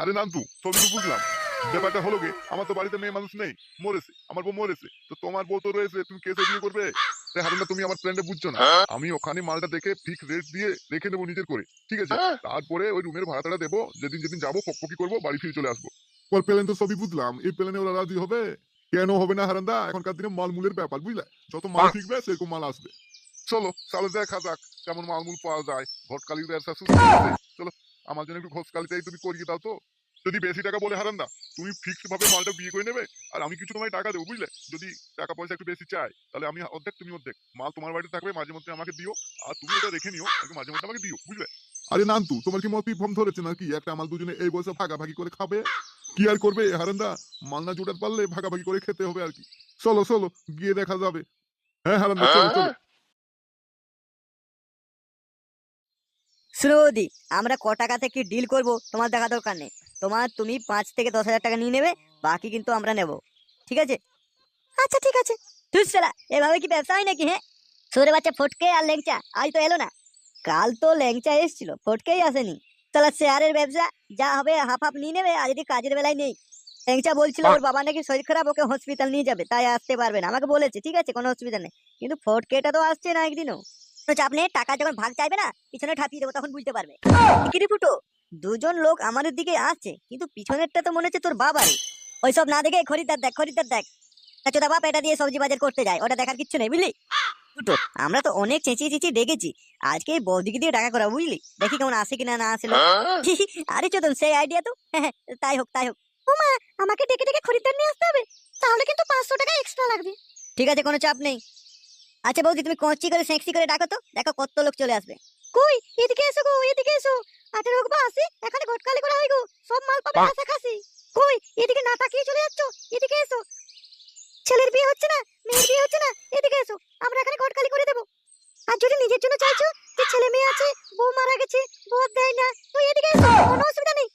S2: আরে নান্তু, সবই তো বুঝলাম। ব্যাপারটা হলো গে, আমার তো বাড়িতে মেয়ে মানুষ নেই, মরেছে, আমার বউ মরেছে। তো তোমার বউ তো রয়েছে, তুমি কেসে বিয়ে করবে? হারুনা, তুমি আমার ফ্রেন্ডে বুঝছো না। আমি ওখানে মালটা দেখে ফিক্স রেট দিয়ে রেখে নেবো নিজের করে, ঠিক আছে? তারপরে ওই রুমের ভাড়াটা দেবো, যেদিন যেদিন যাবো পকি করবো, বাড়ি ফিরে চলে আসবো। ওর প্ল্যান তো সবই বুঝলাম, এই প্ল্যানে ওরা রাজি হবে? কেন হবে না হারান্দা, এখনকার দিনে মালমূলের ব্যাপার, বুঝলে? যত মাল শিখবে সেরকম মাল আসবে। চলো তাহলে দেখা যাক কেমন মালমূল পাওয়া যায়। ঘটকালির ব্যবসা শুরু হয়েছে। চলো, আমার জন্য একটু ঘটকালিটাই তুমি করিয়ে দাও তো। যদি বেশি টাকা বলে হারান্দা, তুমি ফিক্সড ভাবে মালটা বিয়ে করে নেবে, আর আমি কিছু তোমায় টাকা দেবো, বুঝলে? যদি টাকা পয়সা একটু বেশি চাই, তাহলে আমি অর্ধেক, তুমি অর্ধেক। মাল তোমার বাড়িতে থাকবে, মাঝে মধ্যে আমাকে দিও, আর তুমি ওটা রেখে নিও, মাঝে মধ্যে আমাকে দিও, বুঝলে? আরে নান্তু, তোমার কি মত ফর্ম ধরেছে নাকি একটা মাল দুজনে এই বয়সে ভাগাভাগি করে খাবে? কি আর করবে হারান্দা, মাল না জোটাতে পারলে ভাগাভাগি করে খেতে হবে আর কি। চলো চলো, গিয়ে দেখা যাবে। হ্যাঁ হারান্দা, চলো চলো।
S1: শুনো বৌদি, আমরা ক টাকা থেকে ডিল করব তোমার দেখা দরকার নেই। তুমি 5 থেকে 10 হাজার টাকা নিয়ে নেবে, বাকি কিন্তু আমরা নেব, ঠিক আছে? আচ্ছা ঠিক আছে। তুই শালা, এভাবে কি ব্যবসা হয় নাকি? হ্যাঁ, সরে বাচ্চা ফটকে আর ল্যাংচা আজ তো এলো না। কাল তো ল্যাংচা এসেছিল, ফটকেই আসেনি। শালা শেয়ারের ব্যবসা, যা হবে হাফ হাফ নিয়ে নেবে, আর যদি কাজের বেলায় নেই। ল্যাংচা বলছিল ওর বাবা নাকি শরীর খারাপ, ওকে হসপিটাল নিয়ে যাবে, তাই আসতে পারবে না। আমাকে বলেছে, ঠিক আছে, কোনো অসুবিধা নেই। কিন্তু ফটকেটা তো আসছে না একদিনও। তো চাপ নেই, টাকা যখন ভাগ চাইবে না, পিছনে ঠাপিয়ে দেবো, তখন বুঝতে পারবে। কিরে ফুটো, দুজন লোক আমাদের দিকে আসছে, কিন্তু পিছনেরটা তো মনে হচ্ছে তোর বাবারই। ওইসব না দেখে খরিদ্দার দেখ, খরিদ্দার দেখ। চোদা বাপ এটা দিয়ে সবজি বাজার করতে যায়, ওটা দেখার কিচ্ছু নেই, বুঝলি? ফুটো, আমরা তো অনেক চেঁচিয়ে চেঁচিয়ে ডেকেছি, আজকে এই বৌদিকে দিয়ে টাকা করা, বুঝলি? দেখি কেমন আসে কিনা না আসে। আরে চোদন, সেই আইডিয়া তো। তাই হোক তাই হোক। ওমা, আমাকে ডেকে ডেকে খরিদ্দার নিয়ে আসতে হবে, তাহলে কিন্তু 500 টাকা এক্সট্রা লাগবে। ঠিক আছে, কোনো চাপ নেই। আচ্ছা বৌদি, তুমি কচি করে সেক্সি করে ডাকো তো, দেখো কত লোক চলে আসবে। কই, এদিকে এসো গো, এদিকে এসো। 18 বা আসি, এখানে ঘটকালি করা হয় গো, সব মাল পাবে কাছাকাছি। কই, এদিকে না তাকিয়ে চলে যাচ্ছ, এদিকে এসো। ছেলের বিয়ে হচ্ছে না, মেয়ের বিয়ে হচ্ছে না, এদিকে এসো, আমরা এখানে ঘটকালি করে দেবো। আর যদি নিজের জন্য চাইছো যে ছেলে মেয়ে আছে, বউ মারা গেছে, বউ দেয় না, তো এদিকে এসো, কোনো অসুবিধা নেই।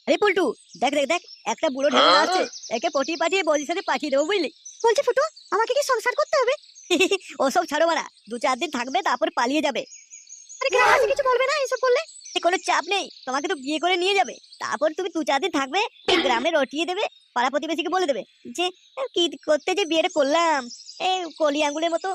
S1: আরে পল্টু, দেখ দেখ দেখ, একটা বুড়ো ঢেমনা আছে, একে পটিয়ে পাঠিয়ে বৌদির সাথে পাঠিয়ে দেবো, বুঝলি? বলছি ফুটু, আমাকে কি সংসার করতে হবে? ওসব ছাড়ো মারা, 2-4 দিন থাকবে, তারপর পালিয়ে যাবে। আরে গ্রামবাসী কিছু বলবে না এসব করলে? কোনো চাপ নেই, তোমাকে তো বিয়ে করে নিয়ে যাবে। তারপর তুমি 2-4 দিন থাকবে, এই গ্রামে রটিয়ে দেবে, পাড়া প্রতিবেশীকে বলে দেবে যে কি করতে যে বিয়েটা করলাম, এই কলি আঙ্গুলের মতো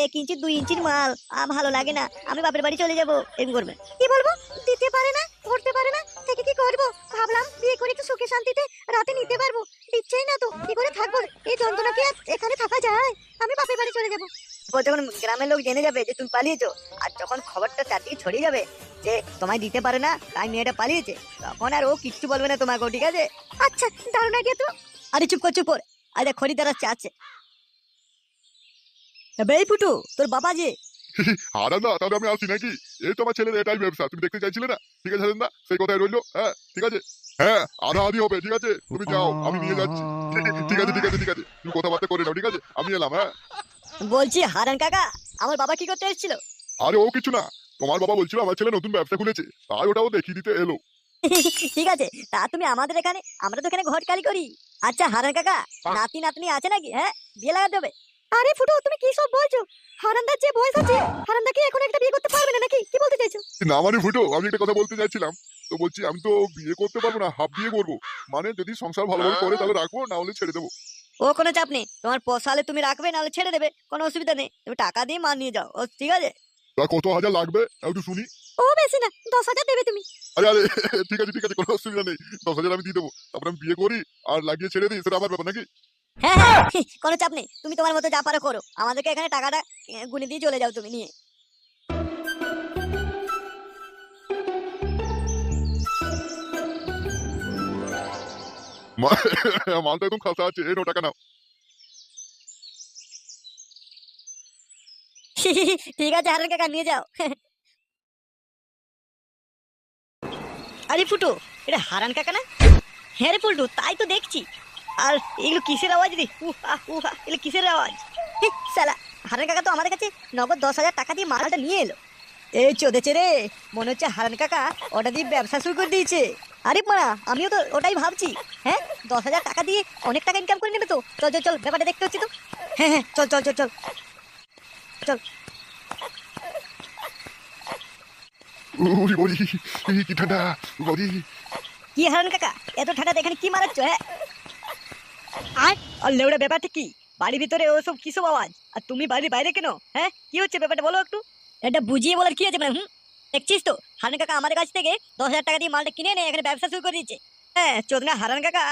S1: 1 ইঞ্চি 2 ইঞ্চির মাল, ভালো লাগে না, আমি বাপের বাড়ি চলে যাবো, এরকম করবে। কি বলবো, দিতে পারে না, করতে পারে না, থেকে কি করবো? ভাবলাম বিয়ে করে একটু সুখে শান্তিতে রাতে নিতে পারবো, দিচ্ছেই না তো, কি করে থাকবো? এই যন্ত্রণা কি আর এখানে থাকা যায়? আমি বাপের বাড়ি চলে যাবো। যখন গ্রামের লোক জেনে যাবে যে তুমি পালিয়েছো, আর যখন খবরটা চারদিকে ছড়িয়ে যাবে যে তোমায় দিতে পারে না, তাই মেয়েটা পালিয়েছে, তখন আর ও কিচ্ছু বলবে না তোমাকে, ঠিক আছে? আচ্ছা, দারুণ আইডিয়া তো। আরে চুপ কর চুপ কর, আরে খরিদ্দার আসছে। বেই ফুটু, তোর বাবা যে।
S2: হারান্দা, তাহলে আমি আসি নাকি? এই তো আমার ছেলের এটাই ব্যবসা, তুমি দেখতে চাইছিলে না? ঠিক আছে হারান্দা, সেই কথাই রইলো। হ্যাঁ ঠিক আছে, হ্যাঁ আধা আধি হবে, ঠিক আছে? তুমি যাও, আমি নিয়ে যাচ্ছি। ঠিক আছে ঠিক আছে ঠিক আছে, তুমি কথাবার্তা করে নাও, ঠিক আছে? আমি এলাম। হ্যাঁ,
S1: বলছি হারান কাকা, আমার বাবা কি করতে এসেছিল?
S2: আরে ও কিছু না, তোমার বাবা বলছিল আমার ছেলে নতুন ব্যবসা খুলেছে, তাই ওটাও দেখিয়ে দিতে এলো।
S1: ঠিক আছে, তা তুমি আমাদের এখানে, আমরা তো এখানে ঘটকালি করি। আচ্ছা হারান কাকা, নাতি নাতনি আছে নাকি? হ্যাঁ, বিয়ে লাগাতে হবে। আরে ফুটো, তুমি কি সব বলছো? হারানদার যে বয়স আছে, হারানদা কি এখন একটা বিয়ে করতে পারবে না নাকি? কি বলতে চাইছো?
S2: না মানে ফুটো, আমি একটা কথা বলতে চাইছিলাম। তো বলছি, আমি তো বিয়ে করতে পারবো না, হাফ বিয়ে করবো। মানে যদি সংসার ভালোভাবে করে তাহলে রাখবো, না হলে ছেড়ে দেবো।
S1: ও কোনো চাপ নেই, তোমার পোষালে তুমি রাখবে, নাহলে ছেড়ে দেবে, কোনো অসুবিধা নেই। তুমি টাকা দিয়ে মাল নিয়ে যাও, ও ঠিক আছে?
S2: তা কত হাজার লাগবে একটু শুনি।
S1: ও বেশি না, 10,000 দেবে তুমি।
S2: আরে আরে, ঠিক আছে ঠিক আছে, কোনো অসুবিধা নেই। 10,000 আমি দিয়ে দেবো, তারপরে আমি বিয়ে করি আর লাগিয়ে ছেড়ে দিই, সেটা আমার ব্যাপার নাকি?
S1: হ্যাঁ হ্যাঁ, কোনো চাপ নেই, তুমি তোমার মতো যা পারো করো, আমাদেরকে এখানে টাকাটা গুনে দিয়ে চলে যাও তুমি নিয়ে।
S2: মালটা একদম খাসা আছে, এই 9 টাকা নাও।
S1: ঠিক আছে হারান কাকা, নিয়ে যাও। আরে ফুটো, এটা হারান কাকা না? হ্যাঁ রে পল্টু, তাই তো দেখছি। আর এগুলো কিসের আওয়াজ রে? উহা উহা, এগুলো কিসের আওয়াজ? শালা, হারান কাকা তো আমাদের কাছে নগদ 10,000 টাকা দিয়ে মালটা নিয়ে এলো। এই চোদেছে রে, মনে হচ্ছে হারান কাকা ওটা দিয়ে ব্যবসা শুরু করে দিয়েছে। আরে মারা, আমিও তো ওটাই ভাবছি। হ্যাঁ, 10,000 টাকা দিয়ে অনেক টাকা ইনকাম করে নেবে তো। চল চল চল, ব্যাপারটা দেখতে হচ্ছে তো। হ্যাঁ হ্যাঁ, চল চল চল চল চল।
S2: উরি বলি, কি ঠান্ডা বলি।
S1: কি হারান কাকা, এত ঠান্ডা এখানে কি মারাচ্ছ? হ্যাঁ, আর লেউড়া ব্যাপারটা কি? বাড়ির ভিতরে ওসব কিসব আওয়াজ, আর তুমি বাড়ির বাইরে কেন? হ্যাঁ, কি হচ্ছে ব্যাপারটা বলো একটু। এটা বুঝিয়ে বলার কি আছে মানে? দেখছিস তো হারান কাকা আমাদের কাছ থেকে 10,000 টাকা দিয়ে মালটা কিনে এনে এখানে ব্যবসা শুরু করে দিয়েছে। হ্যাঁ, চোদনা হারান কাকা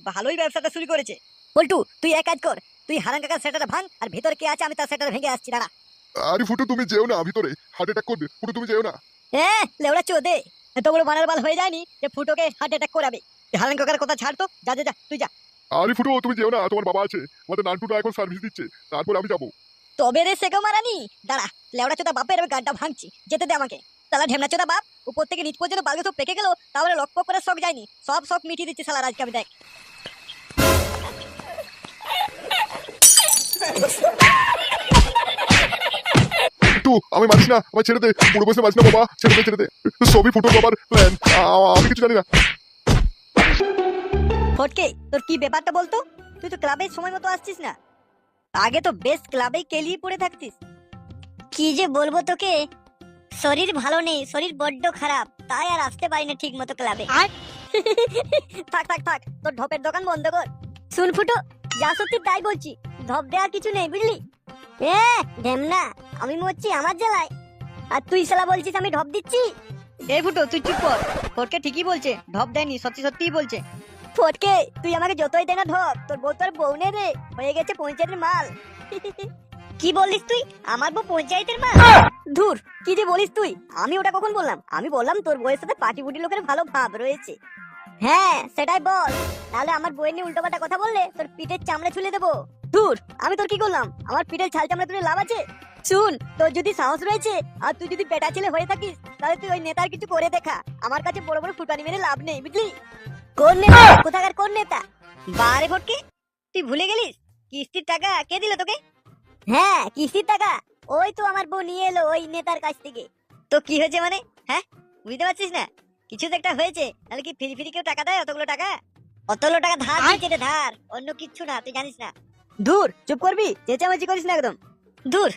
S1: ভালোই ব্যবসাটা শুরু করেছে। বল্টু, তুই এক কাজ কর, তুই হারান কাকার সেটাটা ভাঙ, আর ভেতরে কে আছে আমি তার সেটাটা ভেঙে আসছি, দাঁড়া।
S2: আরে ফুটু তুমি যেও না ভিতরে, হার্ট অ্যাটাক করবে। ফুটু তুমি যেও না।
S1: হ্যাঁ, লেউড়া চোদে, এত বড় বানার বাল হয়ে যায়নি যে ফুটোকে হার্ট অ্যাটাক করাবে। হারান কাকার কথা ছাড় তো, যা যা যা, তুই যা।
S2: আরে ফুটু তুমি যেও না, তোমার বাবা আছে, আমাদের নান্টুটা এখন সার্ভিস দিচ্ছে, তারপর আমি যাবো।
S1: তবে রে সেগো মারানি, দাঁড়া, লেওড়া চোদা বাপের আমি গাড্ডা ভাঙছি, যেতে দে আমাকে। তালা ঢেমনা চোদা বাপ, উপর থেকে নিচ পর্যন্ত বালগে সব পেকে গেল, তাহলে লকপক করে শখ যায়নি, সব শখ মিটিয়ে দিচ্ছে শালা আজকে আমি, দেখ।
S2: একটু আমি মানিস না, আমার ছেড়ে দে, পুরো বসে মানিস না বাবা, ছেড়ে দে ছেড়ে দে। সবই ফুটুর বাবার প্ল্যান, আমি কিছু জানি না।
S1: ফটকে, তোর কি ব্যাপারটা বলতো? তুই তো ক্লাবে সময় মতো আসছিস না, আগে তো বেশ ক্লাবেই কেলিয়ে পড়ে থাকতিস। কি যে বলবো তোকে, শরীর ভালো নেই, শরীর বড্ড খারাপ, তাই আর আসতে পারি না ঠিক মতো ক্লাবে। আর থাক থাক থাক, তোর ঢপের দোকান বন্ধ কর। শুন ফুটো, যা সত্যি তাই বলছি, ঢপ দেওয়ার কিছু নেই, বুঝলি? এ ঢেমনা, আমি মরছি আমার জ্বালায়, আর তুই শালা বলছিস আমি ঢপ দিচ্ছি। এই ফুটো, তুই চুপ কর, ফটকে ঠিকই বলছে, ঢপ দেয়নি, সত্যি সত্যিই বলছে। ফটকে, তুই আমাকে যতই দে না ঢপ, তোর বউ তোর বউ নে রে, হয়ে গেছে পঞ্চায়েতের মাল। কি বলিস তুই? আমার বউ পঞ্চায়েতের মাল? ধুর, কি যে বলিস তুই, আমি ওটা কখন বললাম? আমি বললাম তোর বউয়ের সাথে পাটি পুটি লোকের ভালো ভাব রয়েছে। হ্যাঁ, সেটাই বল, নাহলে আমার বউয়ের নিয়ে উল্টোপাল্টা কথা বললে তোর পিঠের চামড়া ছুলে দেবো। ধুর, আমি তোর কি করলাম? আমার পিঠের ছাল চামড়া তুলে লাভ আছে? শুন, তোর যদি সাহস রয়েছে আর তুই যদি বেটা ছেলে হয়ে থাকিস, তাহলে তুই ওই নেতার কিছু করে দেখা, আমার কাছে বড় বড় ফুটানি মেরে লাভ নেই, বুঝলি? কোন নেতা? কোথাকার কোন নেতা? বারে ফটকে, তুই ভুলে গেলিস? কিস্তির টাকা কে দিল তোকে? হ্যাঁ, কিস্তির টাকা ওই তো আমার বউ নিয়ে এলো ওই নেতার কাছ থেকে। তো কি হয়েছে মানে? হ্যাঁ, বুঝতে পারছিস না? কিছু তো একটা হয়েছে, নাহলে কি ফ্রি ফ্রি কেউ টাকা দেয় অতগুলো টাকা? অতগুলো টাকা ধার দিয়েছে রে, ধার, অন্য কিচ্ছু না, তুই জানিস না। ধুর, চুপ করবি, চেঁচামেচি করিস না একদম। ধুর,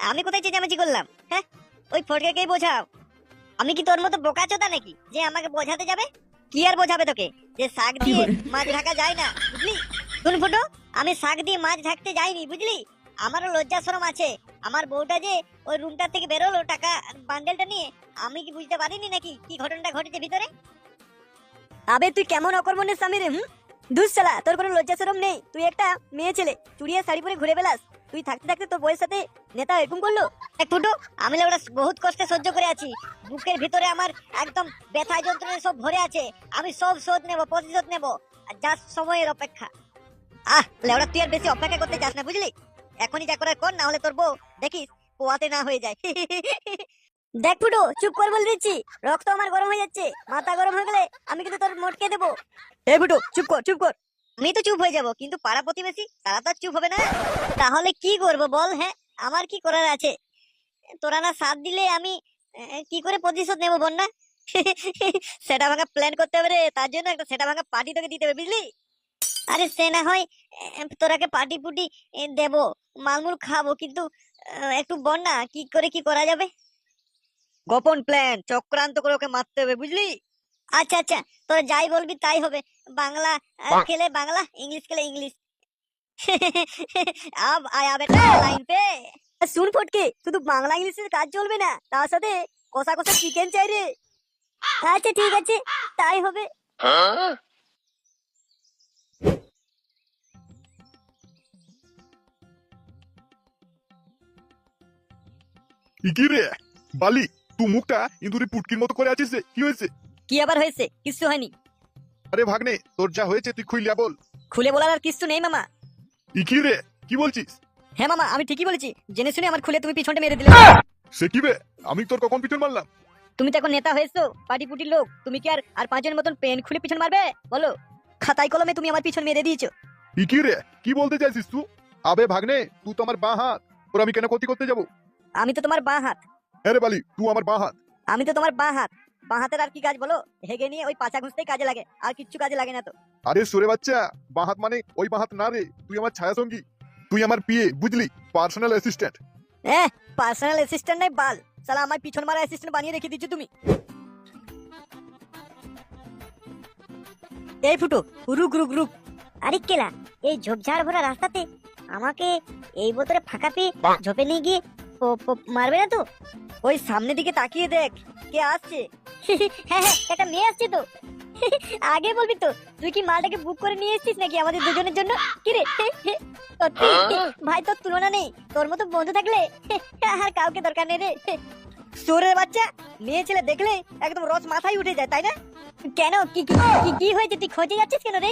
S1: আমি কোথায় চেঁচামেচি করলাম? হ্যাঁ, ওই ফটকেই বোঝাও। আমি কি তোর মতো বোকাচোদা নাকি যে আমাকে বোঝাতে যাবে? কি আর বোঝাবে তোকে, যে শাক দিয়ে মাছ ঢাকা যায় না, বুঝলি? শুন ফুটো, আমি শাক দিয়ে মাছ ঢাকতে যাইনি, বুঝলি? আমারও লজ্জা শরম আছে। আমার বউটা যে ওই রুমটা থেকে বেরোলো টাকা বান্ডেলটা নিয়ে, আমি কি বুঝতে পারিনি নাকি কি ঘটনাটা ঘটেছে ভিতরে? আবে তুই কেমন অকর্মণ্যের স্বামী রে? দুঃশালা, তোর কোনো লজ্জা শরম নেই? তুই একটা মেয়ে ছেলে, চুড়িয়ে শাড়ি পরে ঘুরে বেড়াস, তুই থাকতে থাকতে তোর বউয়ের সাথে নেতা এরকম করলো? এক ফুটো, আমি ওটা বহুত কষ্টে সহ্য করে আছি, বুকের ভিতরে আমার একদম ব্যথা যন্ত্রণা সব ভরে আছে, আমি সব শোধ নেব, প্রতিশোধ নেব, আর যা সময়ের অপেক্ষা। লেওড়া, তুই আর বেশি অপেক্ষা করতে যাস না, বুঝলি? এখনই যা করার কর, না হলে তোর বউ দেখিস পোয়াতে না হয়ে যায়। দেখ ফুটো, চুপ কর বলে দিচ্ছি, রক্ত আমার গরম হয়ে যাচ্ছে, মাথা গরম হয়ে গেলে আমি কিন্তু তোর মোটকে দেবো। এই ফুটো, চুপ কর চুপ কর। আমি তো চুপ হয়ে যাব, কিন্তু পাড়া প্রতিবেশী তারা তো চুপ হবে না। তাহলে কি করব বল? হ্যাঁ, আমার কি করার আছে? তোরা না সাথ দিলে আমি কি করে প্রতিশোধ নেবো বন্যা? সেটা ভাঙা প্ল্যান করতে হবে রে, তার জন্য একটা সেটা ভাঙা পার্টি তোকে দিতে হবে, বুঝলি? আরে সে না হয় তোরাকে পার্টি পুটি দেবো, মালমুল খাবো, কিন্তু একটু বল না কি করে কি করা যাবে? গোপন প্ল্যান, চক্রান্ত করে ওকে মারতে হবে, বুঝলি? আচ্ছা আচ্ছা, তোরা যাই বলবি তাই হবে। বাংলা খেলে বাংলা, ইংলিশ খেলে ইংলিশ। আব আয়া বেটা লাইন পে। শুন ফটকে, শুধু বাংলা ইংলিশের কাজ চলবে না, তার সাথে কষা কষা চিকেন চাই রে। আচ্ছা ঠিক আছে, তাই হবে।
S2: কি রে বালি, তুই মুখটা ইঁদুরে পুটকির মতো করে আছিস রে, কি হয়েছে?
S1: কি আবার হয়েছে? কিছু হয়নি।
S2: আরে ভাগ্নে, তোর যা হয়েছে তুই খুইলিয়া বল।
S1: খুলে বলার আর কিছু নেই মামা।
S2: কি রে, কি বলছিস?
S1: হ্যাঁ মামা, আমি ঠিকই বলেছি, জেনে শুনে আমার খুলে তুমি পিছনটা মেরে দিলে।
S2: সে কি বে, আমি তোর কখন পিছন মারলাম?
S1: তুমি তো এখন নেতা হয়েছো, পার্টি পুটির লোক, তুমি কি আর পাঁচজনের মতন পেন খুলে পিছন মারবে? বলো, খাতায় কলমে তুমি আমার পিছন মেরে দিয়েছো।
S2: কি রে, কি বলতে চাইছিস তুই? আবে ভাগ্নে, তুই তো আমার বাঁ হাত, তোর আমি কেন ক্ষতি করতে যাবো?
S1: আমি তো তোমার বাঁ হাত।
S2: হ্যাঁ রে বালি, তুই আমার বাঁ হাত।
S1: আমি তো তোমার বাঁ হাত। বাঁ হাতের আর কি কাজ বলো? হেগে নিয়ে ওই পাছা ঘুষতেই কাজে লাগে, আর কিচ্ছু কাজে লাগে না তো।
S2: আরে সুরে বাচ্চা, বাঁ হাত মানে ওই বাঁ হাত না রে, তুই আমার ছায়া সঙ্গী, তুই আমার পিএ, বুঝলি, পার্সোনাল অ্যাসিস্ট্যান্ট।
S1: পার্সোনাল অ্যাসিস্ট্যান্ট নাই বাল, শালা আমার পিছন মারা অ্যাসিস্ট্যান্ট বানিয়ে রেখে দিচ্ছ তুমি। এই ফুটো, রুক রুক রুক। আরে কেলা, এই ঝোপঝাড় ভরা রাস্তাতে আমাকে এই বোতলে ফাঁকা পেয়ে ঝোপে নিয়ে গিয়ে মারবে না তো? ওই সামনের দিকে তাকিয়ে দেখ, কে আসছে। হ্যাঁ হ্যাঁ, একটা মেয়ে আসছে তো। আগে বলবি তো, তুই কি মালটাকে বুক করে নিয়ে এসেছিস নাকি আমাদের দুজনের জন্য? কি রে সত্যি ভাই, তোর তুলনা নেই, তোর মতো বন্ধু থাকলে আর কাউকে দরকার নেই রে। সুরের বাচ্চা, মেয়ে ছেলে দেখলে একদম রস মাথায় উঠে যায়, তাই না? কেন, কি কি কি- কি হয়েছে, তুই খোঁজে যাচ্ছিস কেন রে?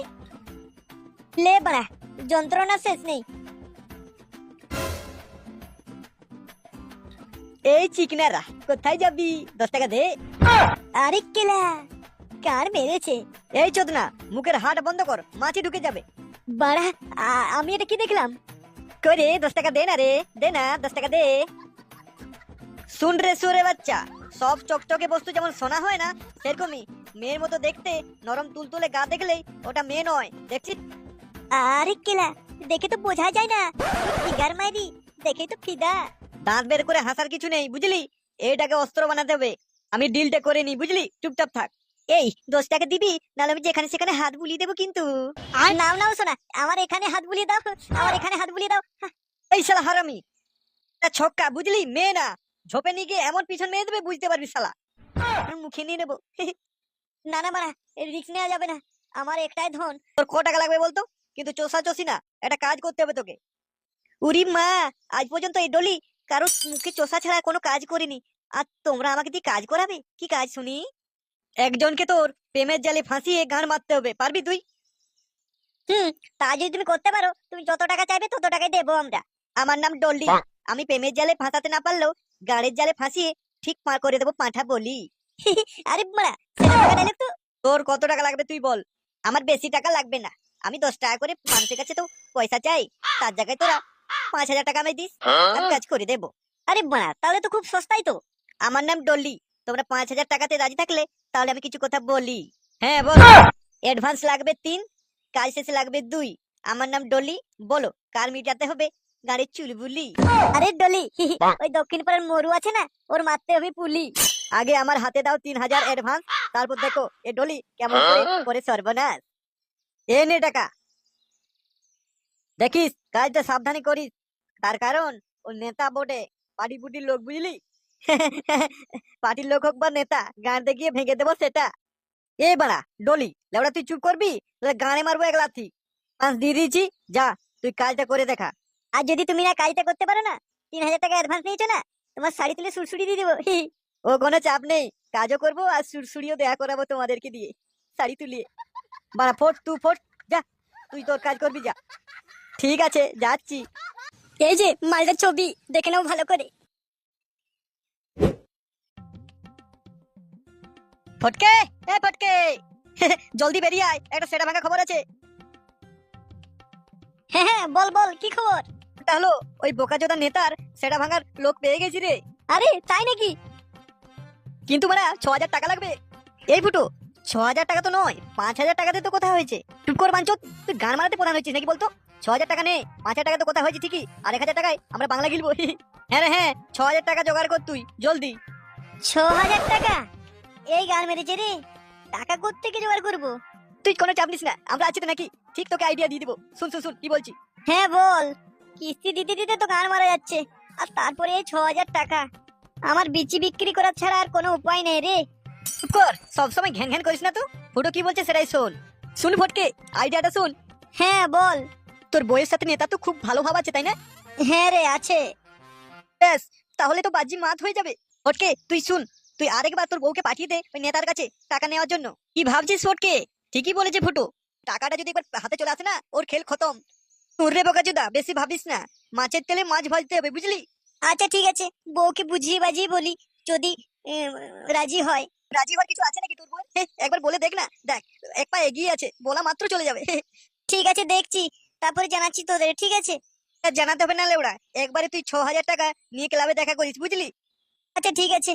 S1: লে বাড়া, যন্ত্রণা শেষ নেই। এই চিকনারা, কোথায় যাবি? 10 টাকা দে। আরে কেলা, কার মেরেছে? এই চোদনা, মুখের হাট বন্ধ কর, মাছি ঢুকে যাবে। বাড়া, আমি এটা কি দেখলাম? করে 10 টাকা দে না রে, দে না, 10 টাকা দে। শুন রে সুরে বাচ্চা, সব চকচকে বস্তু যেমন সোনা হয় না, সেরকমই মেয়ের মতো দেখতে নরম তুলতুলে গা দেখলেই ওটা মেয়ে নয়, দেখছিস? আরে কেলা, দেখে তো বোঝা যায় না, ফিগার মাইরি, দেখেই তো ফিদা। দাঁত বের করে হাসার কিছু নেই, বুঝলি? এটাকে অস্ত্র বানাতে হবে। আমি ডিলটা করে নি, বুঝলি? চুপচাপ থাক। এই 10 টাকা দিবি, নাহলে আমি যেখানে সেখানে হাত বুলিয়ে দেবো কিন্তু। আর নাও নাও শোনা, আমার এখানে হাত বুলিয়ে দাও, আমার এখানে হাত বুলিয়ে দাও। এই শালা হারামি, ছক্কা, বুঝলি? মেয়ে না, ঝোপে নিয়ে গিয়ে এমন পিছন মেরে দেবে, বুঝতে পারবি শালা। মুখে নিয়ে নেবো। না না বাড়া, রিস্ক নেওয়া যাবে না, আমার একটাই ধন। তোর ক টাকা লাগবে বলতো? কিন্তু চোষা চষি না, একটা কাজ করতে হবে তোকে। উরি মা, আজ পর্যন্ত এই ডলি কারোর মুখে চোষা ছাড়া কোনো কাজ করিনি, আর তোমরা আমাকে দিয়ে কাজ করাবে? কি কাজ শুনি? একজনকে তোর প্রেমের জালে ফাঁসিয়ে গান মারতে হবে, পারবি তুই? তা যদি তুমি করতে পারো, তুমি যত টাকা চাইবে তত টাকাই দেবো আমরা। আমার নাম ডলি, আমি প্রেমের জালে ফাঁসাতে না পারলেও গাড়ির জালে ফাঁসিয়ে ঠিক পার করে দেবো পাঁঠা বলি। আরে বড়া, তো তোর কত টাকা লাগবে তুই বল? আমার বেশি টাকা লাগবে না, আমি 10 টাকা করে মানুষের কাছে তো পয়সা চাই, তার জায়গায় তোরা 5,000 টাকা আমি দিস, আমি কাজ করে দেবো। আরে বড়া, তাহলে তো খুব সস্তাই তো। আমার নাম ডলি, তোমরা 5,000 টাকাতে রাজি থাকলে তাহলে আমি কিছু কথা বলি। হ্যাঁ বল। অ্যাডভান্স লাগবে 3, কাজ শেষে লাগবে 2। আমার নাম ডলি, বলো কার মিটাতে হবে গাড়ির চুলবুলি? আরে ডলি, ওই দক্ষিণ পাড়ার মরু আছে না, ওর মারতে হবে পুলি। আগে আমার হাতে দাও 3,000 অ্যাডভান্স, তারপর দেখো এ ডলি কেমন করে সর্বনাশ। এ নে টাকা, দেখিস কাজটা সাবধানে করিস, তার কারণ ও নেতা বটে, পার্টি পুটির লোক, বুঝলি? পার্টির লোক হোক বা নেতা, গাঁড়তে গিয়ে ভেঙে দেবো সেটা। এ বাড়া ডলি, লেবড়া তুই চুপ করবি, গানে মারবো এক লাথি। 5 দিয়ে দিয়েছি, যা তুই কাজটা করে দেখা। আর যদি তুমি না কাজটা করতে পারো না, 3,000 টাকা অ্যাডভান্স নিয়েছো না, তোমার শাড়ি তুলে সুরসুরি দিয়ে দেবো। ও কোনো চাপ নেই, কাজও করবো আর সুরসুরিও দেয়া করাবো তোমাদেরকে দিয়ে, শাড়ি তুলিয়ে। বাড়া ফোট, তুই ফোট, যা তুই তোর কাজ করবি, যা। ঠিক আছে, যাচ্ছি। এই যে মালটার ছবি, দেখে নাও ভালো করে। ফটকে, এ ফটকে, জলদি বেরিয়ে আয়, একটা সেটা ভাঙা খবর আছে। হ্যাঁ হ্যাঁ, বল বল, কি খবর? হলো ওই বোকাচোদা নেতার সেটা ভাঙার লোক পেয়ে গেছি রে। আরে তাই নাকি? কিন্তু মানে 6,000 টাকা লাগবে। এই ফুটো, 6,000 টাকা তো নয়, 5,000 টাকাতে তো কথা হয়েছে। চুপ কর বাঞ্চত, তুই গান মারাতে প্রধান হয়েছিস নাকি বলতো? 6,000 টাকা নে, 5,000 টাকা তো কথা হয়েছে ঠিকই, আর 1,000 টাকায় আমরা বাংলা গিলবো। হ্যাঁ রে হ্যাঁ, 6,000 টাকা জোগাড় কর তুই জলদি। 6,000 টাকা? এই গান মেরেছে রে, টাকা কোত্থেকে জোগাড় করবো? তুই কোনো চাপ নিস না, আমরা আছি তো নাকি, ঠিক তোকে আইডিয়া দিয়ে দিব। শুন শুন শুন, কি বলছি। হ্যাঁ বল। কিস্তি দিতে দিতে তো গান মারা যাচ্ছে, আর তারপরে 6,000 টাকা, আমার বিচি বিক্রি করার ছাড়া আর কোনো উপায় নেই রে। চুপ কর, সবসময় ঘ্যান ঘ্যান করিস না তো, ফুটো কি বলছে সেটাই শোন। শুন ফটকে, আইডিয়াটা শুন। হ্যাঁ বল। তোর বইয়ের সাথে নেতা তো খুব ভালো ভাব আছে, তাই না? হ্যাঁ রে, আছে। ব্যাস, তাহলে তো বাজি মাত হয়ে যাবে। ফটকে তুই শুন, তুই আরেকবার তোর বউকে পাঠিয়ে দে ওই নেতার কাছে টাকা নেওয়ার জন্য। কি ভাবছিস ফটকে? ঠিকই বলেছে ফুটো, টাকাটা যদি একবার হাতে চলে আসে না, ওর খেল খতম। তোরে বোকাচোদা, বেশি ভাবিস না, মাছের তেলে মাছ ভাজতে হবে, বুঝলি? আচ্ছা ঠিক আছে, বউকে বুঝিয়ে বাজিয়ে বলি, যদি উম, রাজি হয়। রাজি হওয়ার কিছু আছে নাকি তোর বউ? একবার বলে দেখ না, দেখ এক পা এগিয়ে আছে, বলা মাত্র চলে যাবে। ঠিক আছে দেখছি, তারপরে জানাচ্ছি তোদের, ঠিক আছে? আর জানাতে হবে না লেওড়া, একবারে তুই 6,000 টাকা নিয়ে ক্লাবে দেখা করিস, বুঝলি? আচ্ছা ঠিক আছে।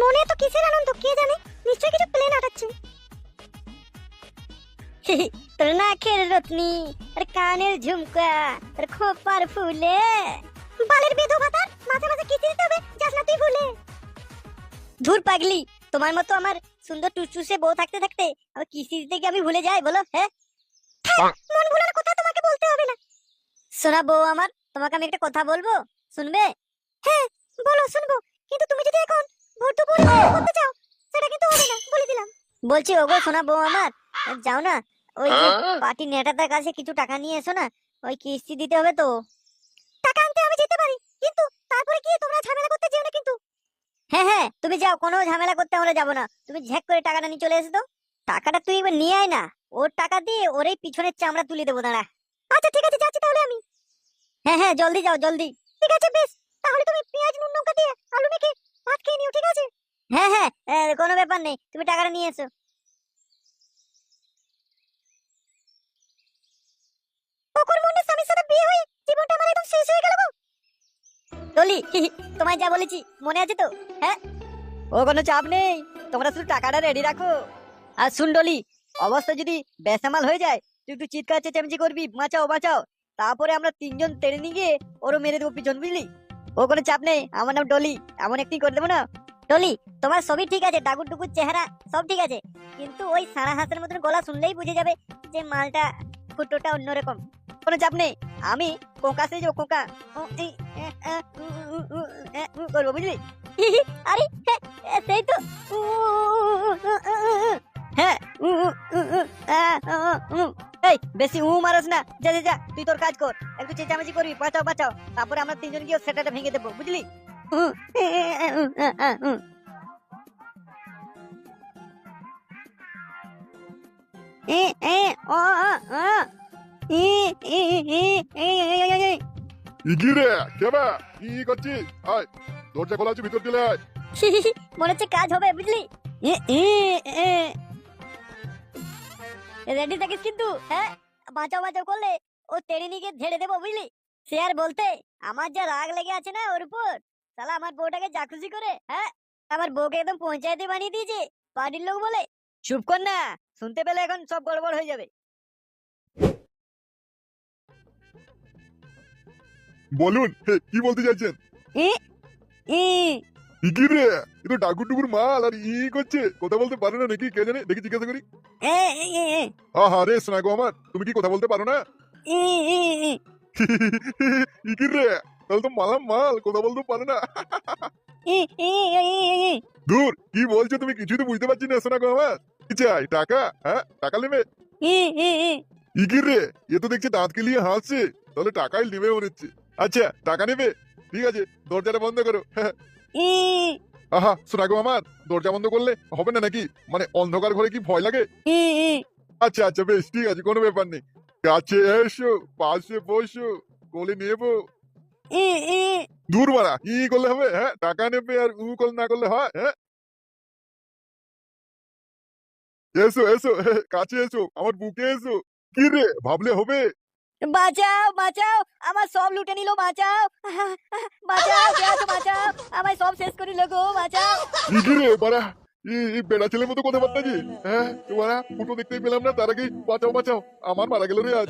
S1: মনে তো কিসের আনন্দ কে জানে, নিশ্চয়ই কিছু প্লেন আটাচ্ছে। তোর নাকের রত্নি আর কানের ঝুমকা আর খোপার ফুলে বালের বেধো ভাতার মাঝে মাঝে কিস্তি দিতে হবে, যাস না তুই ভুলে। ধুর পাগলি, তোমার মতো আমার সুন্দর টুসটুসে বউ থাকতে থাকতে আবার কিস্তি দিতে গিয়ে আমি ভুলে যাই বলো? হ্যাঁ, মন ভুলার কথা তোমাকে বলতে হবে না। শোনা বউ আমার, তোমাকে আমি একটা কথা বলবো, শুনবে? হ্যাঁ বলো, শুনবো। কিন্তু তুমি যদি এখন ভর্তি করতে চাও সেটা কিন্তু হবে না, বলে দিলাম। বলছি ওগো শোনা বউ আমার, যাও না ওই যে পার্টি নেতাদের কাছে কিছু টাকা নিয়ে এসো না, ওই কিস্তি দিতে হবে তো। টাকা আনতে আমি যেতে পারি, কিন্তু তারপরে কি তোমরা ঝামেলা করতে যেও না কিন্তু। হ্যাঁ হ্যাঁ তুমি যাও, কোনো ঝামেলা করতে আমরা যাবো না, তুমি ঝেক করে টাকাটা নিয়ে চলে এসো তো। টাকাটা তুই এবার নিয়ে আয় না, ওর টাকা দিয়ে ওরই পিছনের চামড়া তুলে দেবো, দাঁড়া। আচ্ছা ঠিক আছে, যাচ্ছি তাহলে আমি। হ্যাঁ হ্যাঁ জলদি যাও জলদি। ঠিক আছে বেশ, তাহলে তুমি পেঁয়াজ নুন লঙ্কা দিয়ে আলু মেখে ভাত খেয়ে নিও, ঠিক আছে? হ্যাঁ হ্যাঁ কোনো ব্যাপার নেই, তুমি টাকাটা নিয়ে এসো। অকর্মণ্যের স্বামীর সাথে বিয়ে হয়ে জীবনটা আমার একদম শেষ হয়ে গেল গো। ডলি, তোমায় যা বলেছি মনে আছে তো? হ্যাঁ, ও কোনো চাপ নেই, তোমরা শুধু টাকাটা রেডি রাখো। আর শুন ডলি, অবস্থা যদি বেসামাল হয়ে যায় তুই একটু চিৎকার চেঁচামেচি করবি, বাঁচাও বাঁচাও, তারপরে আমরা তিনজন টেনে নিয়ে গিয়ে ওরও মেরে দেবো পিছন, বুঝলি? ও কোনো চাপ নেই, আমার নাম ডলি, এমন একটি করে দেবো না। ডলি, তোমার সবই ঠিক আছে, ডাকুর টুকুর চেহারা সব ঠিক আছে, কিন্তু ওই সারা হাঁসের মতন গলা শুনলেই বুঝে যাবে যে মালটা ফুটোটা অন্যরকম। কোনো চাপ নেই, আমি কোকা সে যে কোকা করবো, বুঝলি? আরে সেই তো, হ্যাঁ এই বেশি মারস না, যা যা যা, তুই তোর কাজ কর, একটু চেঁচামেচি করবি, বাঁচাও বাঁচাও, তারপরে আমরা তিনজন গিয়ে সেটাটা ভেঙে দেবো, বুঝলি?
S2: ইগিরে কেবা কি করছিস? আয়, দরজা খোলা আছে, ভিতর চলে আয়।
S1: মনে হচ্ছে কাজ হবে, বুঝলি? রেডি থাকিস কিন্তু, হ্যাঁ? বাঁচাও বাঁচাও করলে ও টেনে নিয়ে ঝেড়ে দেবো, বুঝলি? সে আর বলতে, আমার যা রাগ লেগে আছে না ওর উপর, শালা আমার বউটাকে যা খুশি করে, হ্যাঁ, আমার বউকে একদম পঞ্চায়েতে বানিয়ে দিয়েছে বাড়ির লোক বলে। চুপ কর না, শুনতে পেলে এখন সব গড়বড় হয়ে যাবে।
S2: বলুন, কি বলতে চাইছেন?
S1: ই ই
S2: ইগিরে এ তো ডাকুর টুকুর মাল, আর করছে, কথা বলতে পারে না নাকি কে জানে, দেখি জিজ্ঞাসা করি।
S1: এ
S2: হা রে শোনা গো আমার, তুমি কি কথা বলতে পারো না?
S1: ই
S2: ইগিরে তাহলে তো মালাম মাল, কথা বলতে পারে না।
S1: ই
S2: দূর, কি বলছো তুমি, কিছুই তো বুঝতে পারছি না শোনা গো আমার। কি চাই, টাকা? হ্যাঁ, টাকা নেবে? ইগিরে এ তো দেখছি দাঁত কেলিয়ে হাসছে, তাহলে টাকাই নেবে মনে হচ্ছে। আচ্ছা টাকা নেবে, ঠিক আছে, দরজাটা বন্ধ করো। আহা শোনা গো আমার, দরজা বন্ধ করলে হবে না নাকি? মানে অন্ধকার ঘরে কি ভয় লাগে? আচ্ছা আচ্ছা বেশ, ঠিক আছে, কোনো ব্যাপার নেই। কাছে এসো, পাশে বসো, কোলে নেবো। দূর মারা, ই করলে হবে? হ্যাঁ, টাকা নেবে আর করলে না করলে হয়? হ্যাঁ, এসো এসো, কাছে এসো, আমার বুকে এসো। কি রে, ভাবলে হবে?
S1: বাঁচাও বাঁচাও, আমার সব লুটে নিল, বাঁচাও বাঁচাও, কে আছো বাঁচাও, আমায় সব শেষ করে নিল গো, বাঁচাও।
S2: কি রে বাড়া, বেড়া ছেলের মতো কথাবার্তা কি? হ্যাঁ বাড়া, ফুটো দেখতেই পেলাম না, তার আগে বাঁচাও বাঁচাও, আমার মারা গেল রে আজ।